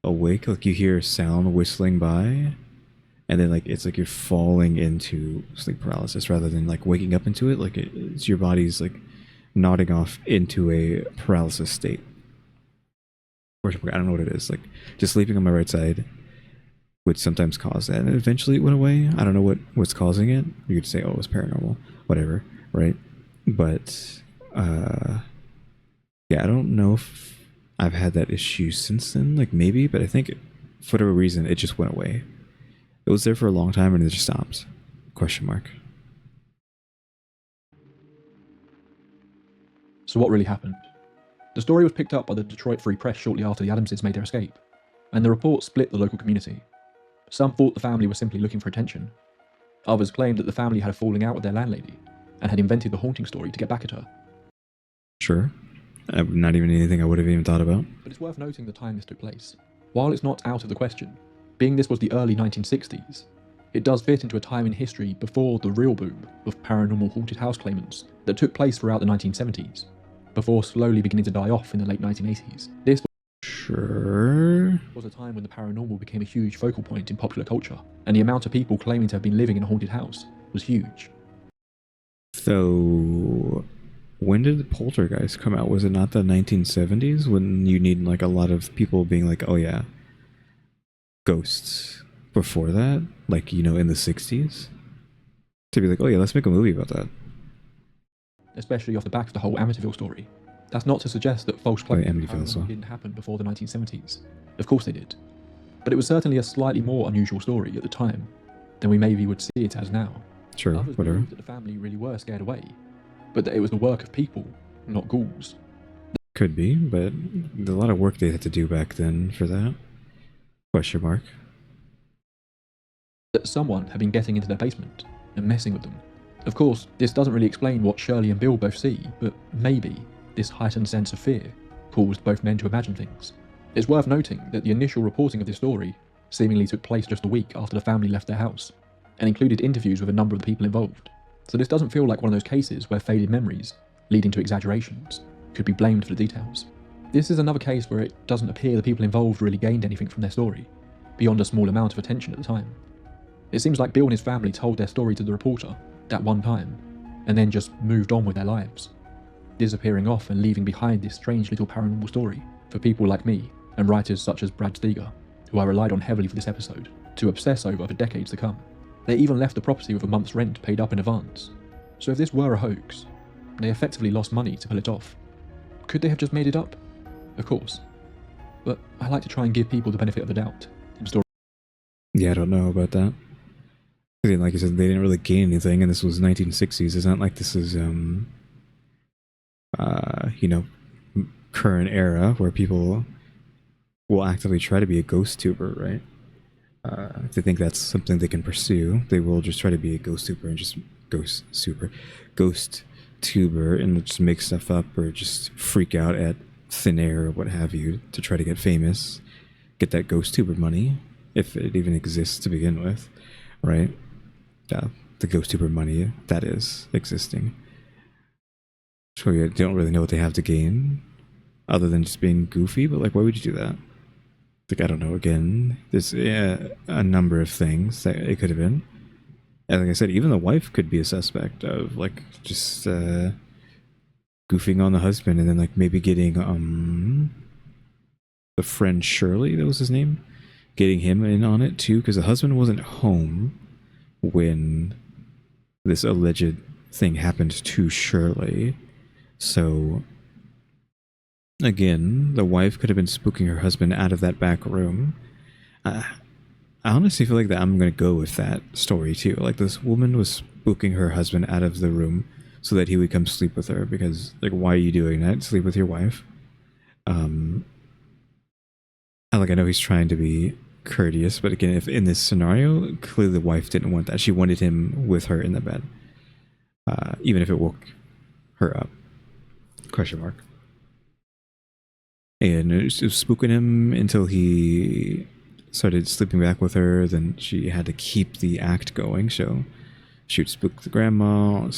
awake, like you hear a sound whistling by, and then like it's like you're falling into sleep paralysis rather than like waking up into it. Like it's your body's like nodding off into a paralysis state. Or I don't know what it is. Like just sleeping on my right side would sometimes cause that, and eventually it went away. I don't know what's causing it. You could say, oh, it was paranormal, whatever, right? But yeah, I don't know if I've had that issue since then. Like maybe, but I think for whatever reason it just went away. It was there for a long time and it just stopped. Question mark.
So what really happened? The story was picked up by the Detroit Free Press shortly after the Adamses made their escape, and the report split the local community. Some thought the family was simply looking for attention. Others claimed that the family had a falling out with their landlady and had invented the haunting story to get back at her.
Sure. Not even anything I would have even thought about.
But it's worth noting the time this took place. While it's not out of the question, being this was the early 1960s, it does fit into a time in history before the real boom of paranormal haunted house claimants that took place throughout the 1970s, before slowly beginning to die off in the late 1980s. This
Sure.
was a time when the paranormal became a huge focal point in popular culture, and the amount of people claiming to have been living in a haunted house was huge.
So, when did the Poltergeist come out? Was it not the 1970s when you need like a lot of people being like, oh yeah, ghosts? Before that, like, you know, in the 60s? To be like, oh yeah, let's make a movie about that.
Especially off the back of the whole Amityville story. That's not to suggest that false claims didn't happen before the 1970s. Of course they did. But it was certainly a slightly more unusual story at the time than we maybe would see it as now.
Sure,
Others
whatever.
believed that the family really were scared away, but that it was the work of people, not ghouls.
Could be, but there's a lot of work they had to do back then for that. Question mark.
That someone had been getting into their basement and messing with them. Of course, this doesn't really explain what Shirley and Bill both see, but maybe this heightened sense of fear caused both men to imagine things. It's worth noting that the initial reporting of this story seemingly took place just a week after the family left their house, and included interviews with a number of the people involved. So this doesn't feel like one of those cases where faded memories, leading to exaggerations, could be blamed for the details. This is another case where it doesn't appear the people involved really gained anything from their story, beyond a small amount of attention at the time. It seems like Bill and his family told their story to the reporter that one time, and then just moved on with their lives, disappearing off and leaving behind this strange little paranormal story for people like me and writers such as Brad Steger, who I relied on heavily for this episode, to obsess over for decades to come. They even left the property with a month's rent paid up in advance. So if this were a hoax, they effectively lost money to pull it off. Could they have just made it up? Of course. But I like to try and give people the benefit of the doubt in stories.
Yeah, I don't know about that. Like you said, they didn't really gain anything, and this was 1960s. It's not like this is, you know, current era where people will actively try to be a ghost tuber, right? If they think that's something they can pursue, they will just try to be a ghost tuber and just ghost tuber and just make stuff up or just freak out at thin air or what have you to try to get famous, get that ghost tuber money, if it even exists to begin with, right? The ghost tuber money that is existing. So you don't really know what they have to gain other than just being goofy, but like, why would you do that? Like, I don't know, again, there's a number of things that it could have been. And like I said, even the wife could be a suspect of, like, just goofing on the husband, and then, like, maybe getting the friend Shirley, that was his name, getting him in on it too, because the husband wasn't home when this alleged thing happened to Shirley. So again, the wife could have been spooking her husband out of that back room. I honestly feel like that I'm going to go with that story too. Like, this woman was spooking her husband out of the room so that he would come sleep with her, because, like, why are you doing that? Sleep with your wife. I know he's trying to be courteous, but again, if in this scenario, clearly the wife didn't want that. She wanted him with her in the bed, even if it woke her up. Question mark. And it was spooking him until he started sleeping back with her. Then she had to keep the act going, so she would spook the grandma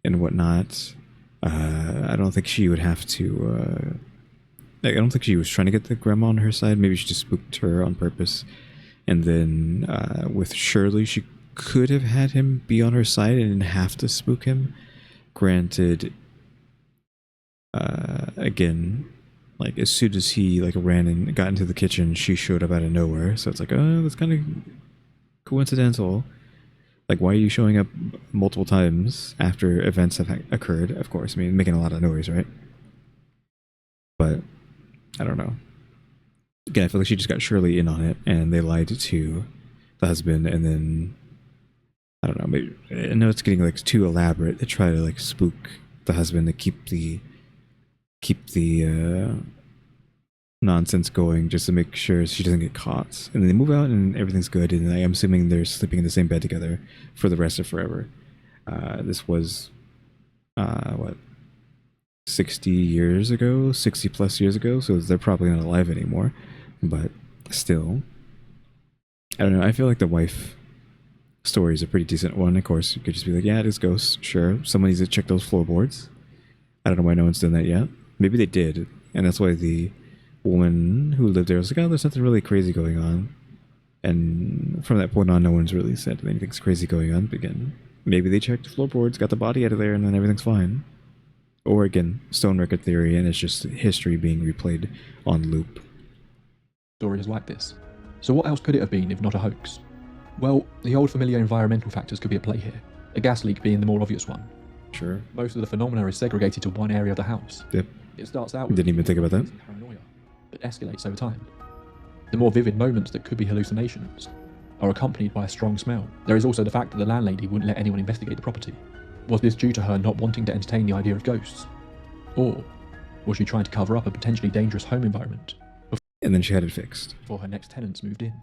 and whatnot. I don't think she would have to. I don't think she was trying to get the grandma on her side. Maybe she just spooked her on purpose. And then with Shirley, she could have had him be on her side and didn't have to spook him. Granted, again, like, as soon as he, like, ran and got into the kitchen, she showed up out of nowhere. So it's like, oh, that's kind of coincidental. Like, why are you showing up multiple times after events have occurred? Of course, I mean, making a lot of noise, right? But I don't know. Again, I feel like she just got Shirley in on it, and they lied to the husband, and then I don't know. Maybe I know it's getting, like, too elaborate to try to, like, spook the husband to keep the nonsense going, just to make sure she doesn't get caught. And then they move out, and everything's good. And I'm assuming they're sleeping in the same bed together for the rest of forever. This was what, 60 years ago, 60 plus years ago, so they're probably not alive anymore, but still, I don't know. I feel like the wife story is a pretty decent one. Of course, you could just be like, yeah, it is ghosts, sure, someone needs to check those floorboards. I don't know why no one's done that yet. Maybe they did, and that's why the woman who lived there was like, oh, there's nothing really crazy going on, and from that point on, no one's really said anything's crazy going on. But again, maybe they checked the floorboards, got the body out of there, and then everything's fine. Or again, stone record theory, and it's just history being replayed on loop.
Stories like this. So what else could it have been if not a hoax? Well, the old familiar environmental factors could be at play here, a gas leak being the more obvious one.
Sure.
Most of the phenomena is segregated to one area of the house.
Yep.
It starts out with
Didn't even think about that.
paranoia, but escalates over time. The more vivid moments that could be hallucinations are accompanied by a strong smell. There is also the fact that the landlady wouldn't let anyone investigate the property. Was this due to her not wanting to entertain the idea of ghosts? Or was she trying to cover up a potentially dangerous home environment
And then she had it fixed.
before her next tenants moved in?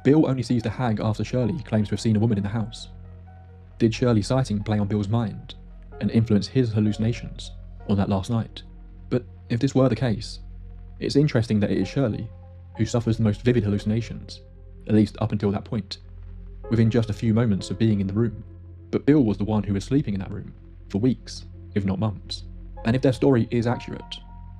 Bill only sees the hag after Shirley claims to have seen a woman in the house. Did Shirley's sighting play on Bill's mind and influence his hallucinations on that last night? But if this were the case, it's interesting that it is Shirley who suffers the most vivid hallucinations, at least up until that point, within just a few moments of being in the room. But Bill was the one who was sleeping in that room for weeks, if not months. And if their story is accurate,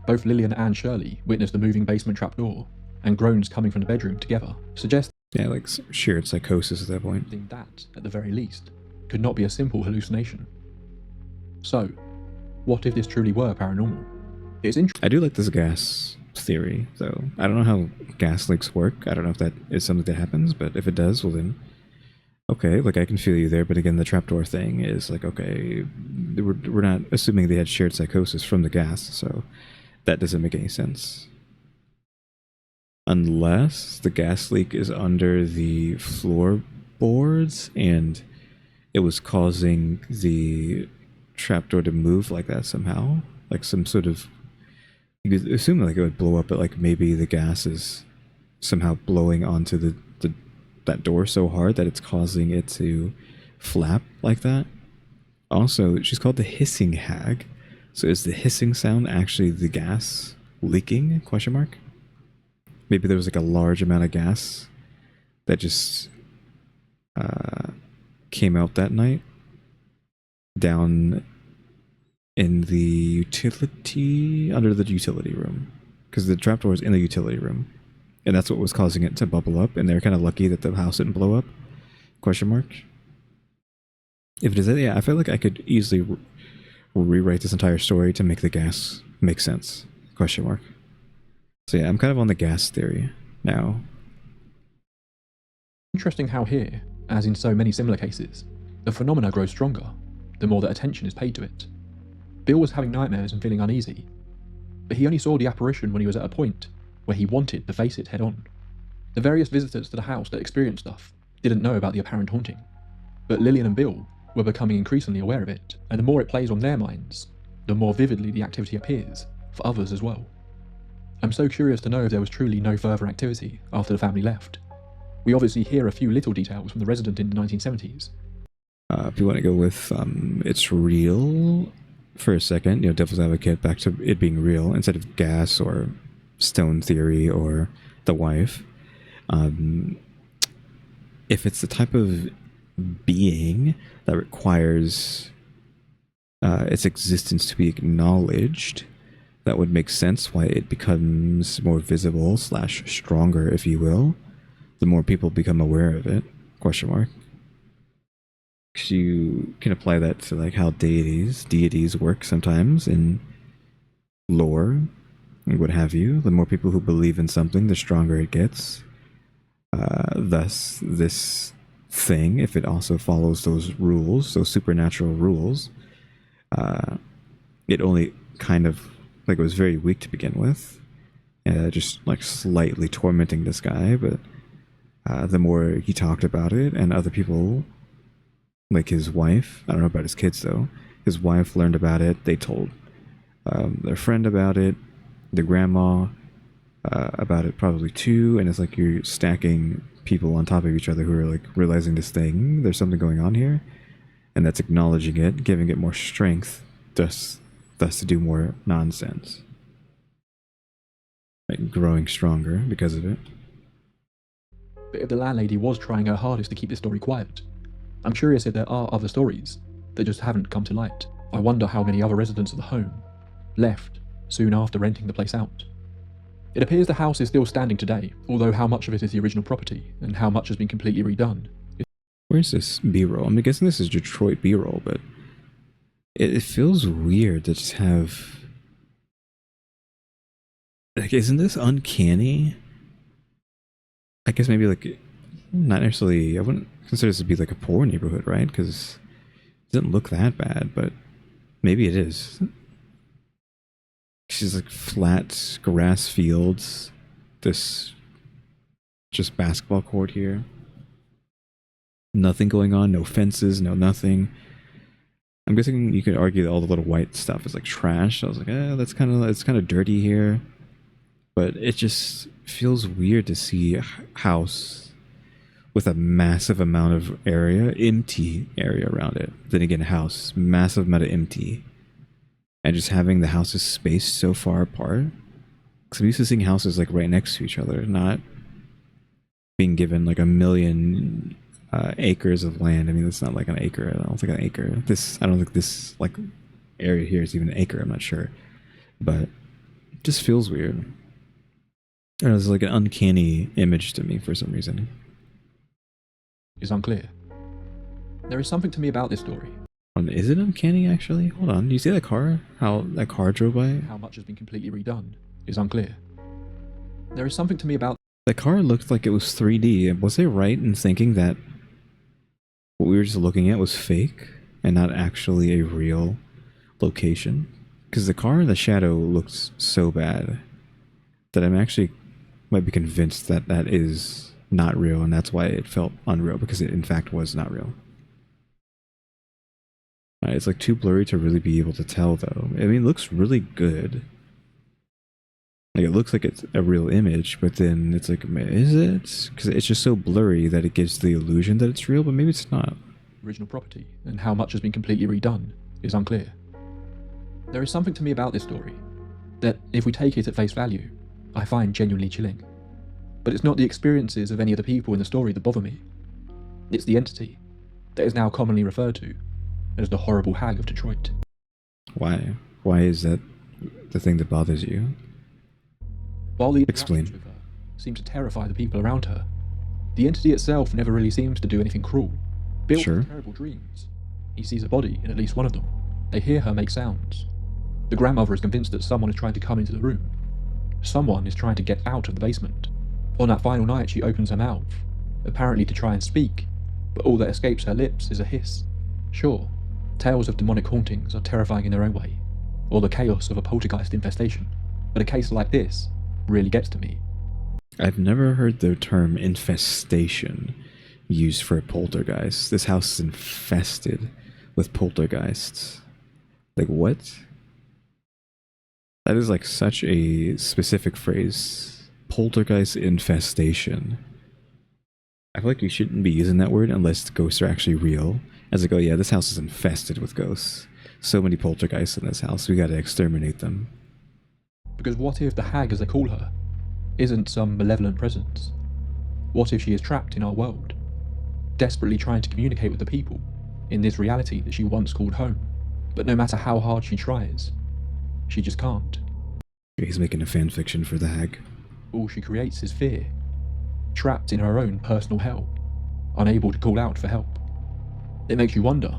both Lillian and Shirley witnessed the moving basement trapdoor and groans coming from the bedroom together, suggesting
Yeah, like shared psychosis at that point.
that, at the very least, could not be a simple hallucination. So, what if this truly were paranormal? It's interesting.
I do like this gas theory, though. I don't know how gas leaks work. I don't know if that is something that happens, but if it does, well then, okay, like I can feel you there. But again, the trapdoor thing is like, okay, we're not assuming they had shared psychosis from the gas, so that doesn't make any sense. Unless the gas leak is under the floorboards and it was causing the trapdoor to move like that somehow, like some sort of, you could assume like it would blow up, but like maybe the gas is somehow blowing onto that door so hard that it's causing it to flap like that. Also, she's called the hissing hag, so is the hissing sound actually the gas leaking? Question mark. Maybe there was like a large amount of gas that just came out that night down in the utility, under the utility room, because the trapdoor is in the utility room, and that's what was causing it to bubble up, and they're kind of lucky that the house didn't blow up? Question mark. If it is that, yeah, I feel like I could easily rewrite this entire story to make the gas make sense. Question mark. So yeah, I'm kind of on the gas theory now.
Interesting how here, as in so many similar cases, the phenomena grows stronger the more that attention is paid to it. Bill was having nightmares and feeling uneasy, but he only saw the apparition when he was at a point where he wanted to face it head on. The various visitors to the house that experienced stuff didn't know about the apparent haunting, but Lillian and Bill were becoming increasingly aware of it, and the more it plays on their minds, the more vividly the activity appears for others as well. I'm so curious to know if there was truly no further activity after the family left. We obviously hear a few little details from the resident in the 1970s.
If you want to go with it's real for a second, you know, devil's advocate, back to it being real instead of gas or stone theory or the wife. If it's the type of being that requires its existence to be acknowledged, that would make sense why it becomes more visible / stronger, if you will, the more people become aware of it. Question mark. You can apply that to like how deities work sometimes in lore and what have you. The more people who believe in something, the stronger it gets. Thus, this thing, if it also follows those rules, those supernatural rules, it only kind of, like, it was very weak to begin with, just like slightly tormenting this guy, but the more he talked about it, and other people, like his wife, I don't know about his kids though, his wife learned about it, they told their friend about it, the grandma about it probably too, and it's like you're stacking people on top of each other who are like realizing this thing, there's something going on here, and that's acknowledging it, giving it more strength, thus to do more nonsense, like growing stronger because of it.
But if the landlady was trying her hardest to keep this story quiet, I'm curious if there are other stories that just haven't come to light. I wonder how many other residents of the home left soon after renting the place out. It appears the house is still standing today, although how much of it is the original property and how much has been completely redone.
Where's this B-roll? I'm guessing this is Detroit B-roll, but it feels weird to just have, like, isn't this uncanny? I guess maybe like, not necessarily, I wouldn't consider this to be like a poor neighborhood, right? Because it doesn't look that bad, but maybe it is. She's like flat grass fields, this just basketball court here. Nothing going on, no fences, no nothing. I'm guessing you could argue that all the little white stuff is like trash. I was like, it's kind of dirty here. But it just feels weird to see a house with a massive amount of empty area around it. Then again, house, massive amount of empty. And just having the houses spaced so far apart. Because I'm used to seeing houses like right next to each other, not being given like 1 million acres of land. I mean, it's not like an acre. I don't think an acre. I don't think this like area here is even an acre. I'm not sure. But it just feels weird. I don't know, it's like an uncanny image to me for some reason.
Is unclear. There is something to me about this story.
Is it uncanny, actually? Hold on. Do you see that car? How that car drove by?
How much has been completely redone is unclear. There is something to me about...
The car looked like it was 3D. Was I right in thinking that what we were just looking at was fake and not actually a real location? Because the car in the shadow looks so bad that I'm actually might be convinced that that is not real, and that's why it felt unreal, because it in fact was not real. It's like too blurry to really be able to tell though. I mean, it looks really good. Like, it looks like it's a real image, but then it's like, is it? Because it's just so blurry that it gives the illusion that it's real, but maybe it's not.
Original property and how much has been completely redone is unclear. There is something to me about this story that, if we take it at face value, I find genuinely chilling. But it's not the experiences of any of the people in the story that bother me. It's the entity that is now commonly referred to as the horrible hag of Detroit.
Why? Why is that the thing that bothers you?
While the
Explain.
interactions with her seemed to terrify the people around her. The entity itself never really seemed to do anything cruel. Bill
Sure.
has terrible dreams. He sees a body in at least one of them. They hear her make sounds. The grandmother is convinced that someone is trying to come into the room. Someone is trying to get out of the basement. On that final night, she opens her mouth, apparently to try and speak, but all that escapes her lips is a hiss. Sure, tales of demonic hauntings are terrifying in their own way, or the chaos of a poltergeist infestation, but a case like this really gets to me.
I've never heard the term infestation used for a poltergeist. This house is infested with poltergeists. Like, what? That is like such a specific phrase. Poltergeist infestation. I feel like you shouldn't be using that word unless the ghosts are actually real. As like, oh yeah, this house is infested with ghosts. So many poltergeists in this house, we gotta exterminate them.
Because what if the hag, as they call her, isn't some malevolent presence? What if she is trapped in our world, desperately trying to communicate with the people in this reality that she once called home, but no matter how hard she tries, she just can't.
He's making a fanfiction for the hag.
All she creates is fear, trapped in her own personal hell, unable to call out for help. It makes you wonder,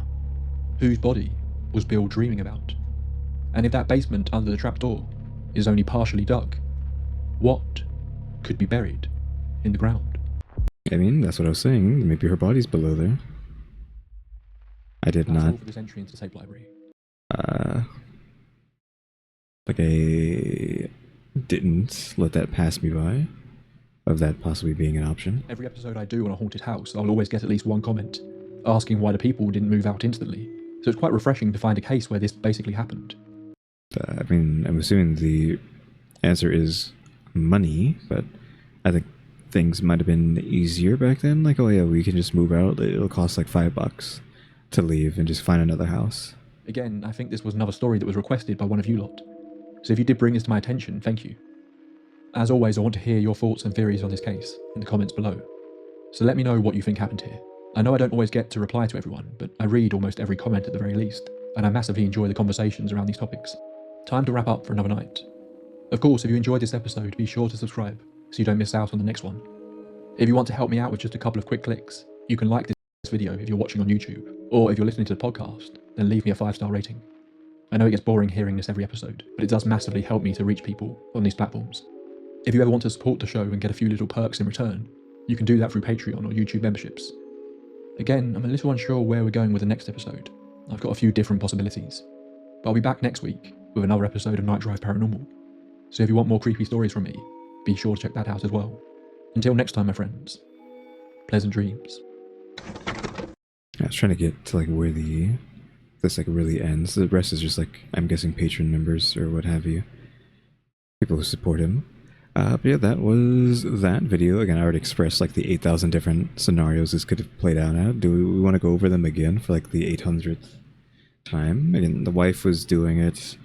whose body was Bill dreaming about? And if that basement under the trapdoor is only partially dug, what could be buried in the ground?
I mean, that's what I was saying. Maybe her body's below there. I did
That's all
not.
for this entry into the tape library.
Like I didn't let that pass me by, of that possibly being an option.
Every episode I do on a haunted house, I'll always get at least one comment asking why the people didn't move out instantly. So it's quite refreshing to find a case where this basically happened.
I mean, I'm assuming the answer is money, but I think things might have been easier back then. Like, oh yeah, we can just move out. It'll cost like $5 to leave and just find another house.
Again, I think this was another story that was requested by one of you lot. So if you did bring this to my attention, thank you. As always, I want to hear your thoughts and theories on this case in the comments below. So let me know what you think happened here. I know I don't always get to reply to everyone, but I read almost every comment at the very least, and I massively enjoy the conversations around these topics. Time to wrap up for another night. Of course, if you enjoyed this episode, be sure to subscribe so you don't miss out on the next one. If you want to help me out with just a couple of quick clicks, you can like this video if you're watching on YouTube, or if you're listening to the podcast, then leave me a 5-star rating. I know it gets boring hearing this every episode, but it does massively help me to reach people on these platforms. If you ever want to support the show and get a few little perks in return, you can do that through Patreon or YouTube memberships. Again, I'm a little unsure where we're going with the next episode. I've got a few different possibilities. But I'll be back next week with another episode of Night Drive Paranormal. So if you want more creepy stories from me, be sure to check that out as well. Until next time, my friends, pleasant dreams.
I was trying to get to like where this like really ends. The rest is just like, I'm guessing, patron members or what have you. People who support him. But yeah, that was that video. Again, I already expressed like the 8,000 different scenarios this could have played out at. Do we want to go over them again for like the 800th time? Again, the wife was doing it.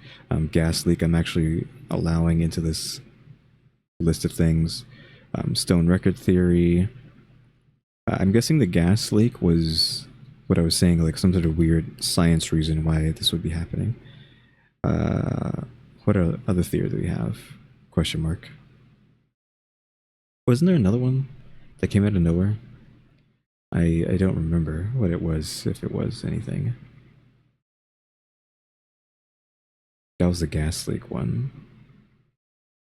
Gas leak, I'm actually allowing into this list of things. Stone record theory. I'm guessing the gas leak was what I was saying, like some sort of weird science reason why this would be happening. What other theory do we have? Question mark. Wasn't there another one that came out of nowhere? I don't remember what it was, if it was anything. That was the gas leak one.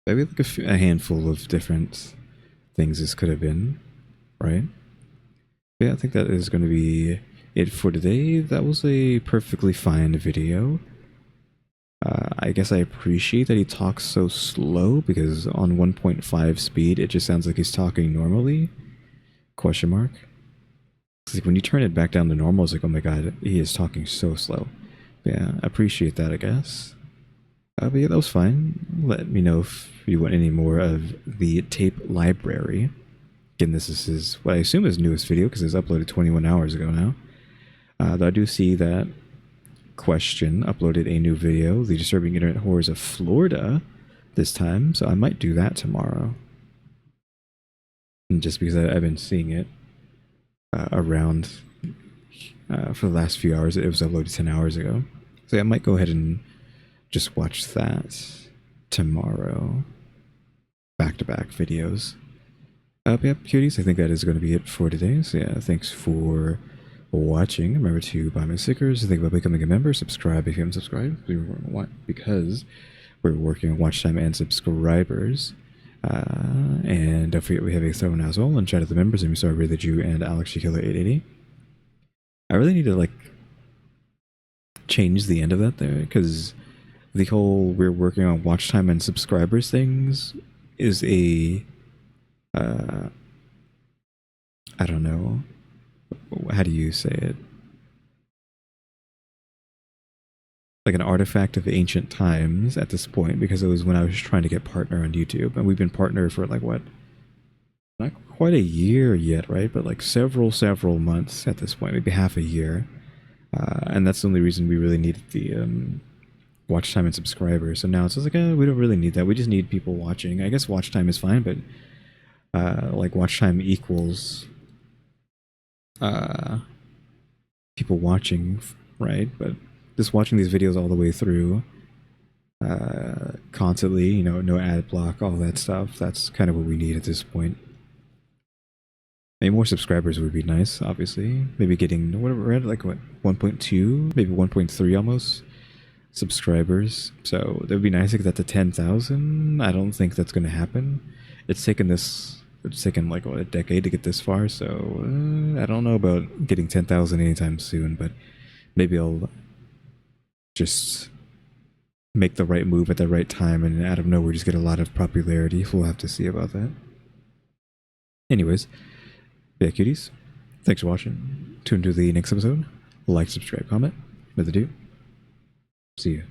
Maybe like a handful of different things this could have been, right? Yeah, I think that is going to be it for today. That was a perfectly fine video. I guess I appreciate that he talks so slow, because on 1.5 speed it just sounds like he's talking normally. Question mark. It's like when you turn it back down to normal, it's like, oh my god, he is talking so slow. Yeah, I appreciate that, I guess. But yeah, that was fine. Let me know if you want any more of the tape library. Again, this is his, what I assume is newest video, because it was uploaded 21 hours ago now. Though I do see that Question uploaded a new video, The Disturbing Internet Horrors of Florida, this time, so I might do that tomorrow. And just because I've been seeing it around for the last few hours. It was uploaded 10 hours ago. So yeah, I might go ahead and just watch that tomorrow. Back-to-back videos. But yep, cuties, I think that is going to be it for today. So yeah, thanks for watching. Remember to buy my stickers, think about becoming a member, subscribe if you haven't subscribed, because we're working on watch time and subscribers. And don't forget we have a throw as well, and shout out the members, EmmyStarr, RaleyDrew, and alexgkiller 880. I really need to like change the end of that there, because the whole we're working on watch time and subscribers things is a I don't know, how do you say it, like an artifact of ancient times at this point, because it was when I was trying to get partner on YouTube, and we've been partner for like what, not quite a year yet, right, but like several months at this point, maybe half a year. And that's the only reason we really needed the watch time and subscribers. So now it's just like, we don't really need that. We just need people watching. I guess watch time is fine, but like watch time equals people watching, right? But just watching these videos all the way through, constantly, you know, no ad block, all that stuff. That's kind of what we need at this point. Maybe more subscribers would be nice, obviously. Maybe getting, whatever, we're at like what, 1.2, maybe 1.3 almost subscribers. So that would be nice to get that to 10,000. I don't think that's going to happen. It's taken like what, a decade to get this far. So I don't know about getting 10,000 anytime soon, but maybe I'll just make the right move at the right time and out of nowhere just get a lot of popularity. We'll have to see about that. Anyways, yeah, cuties, thanks for watching. Tune to the next episode. Like, subscribe, comment. With ado, see ya.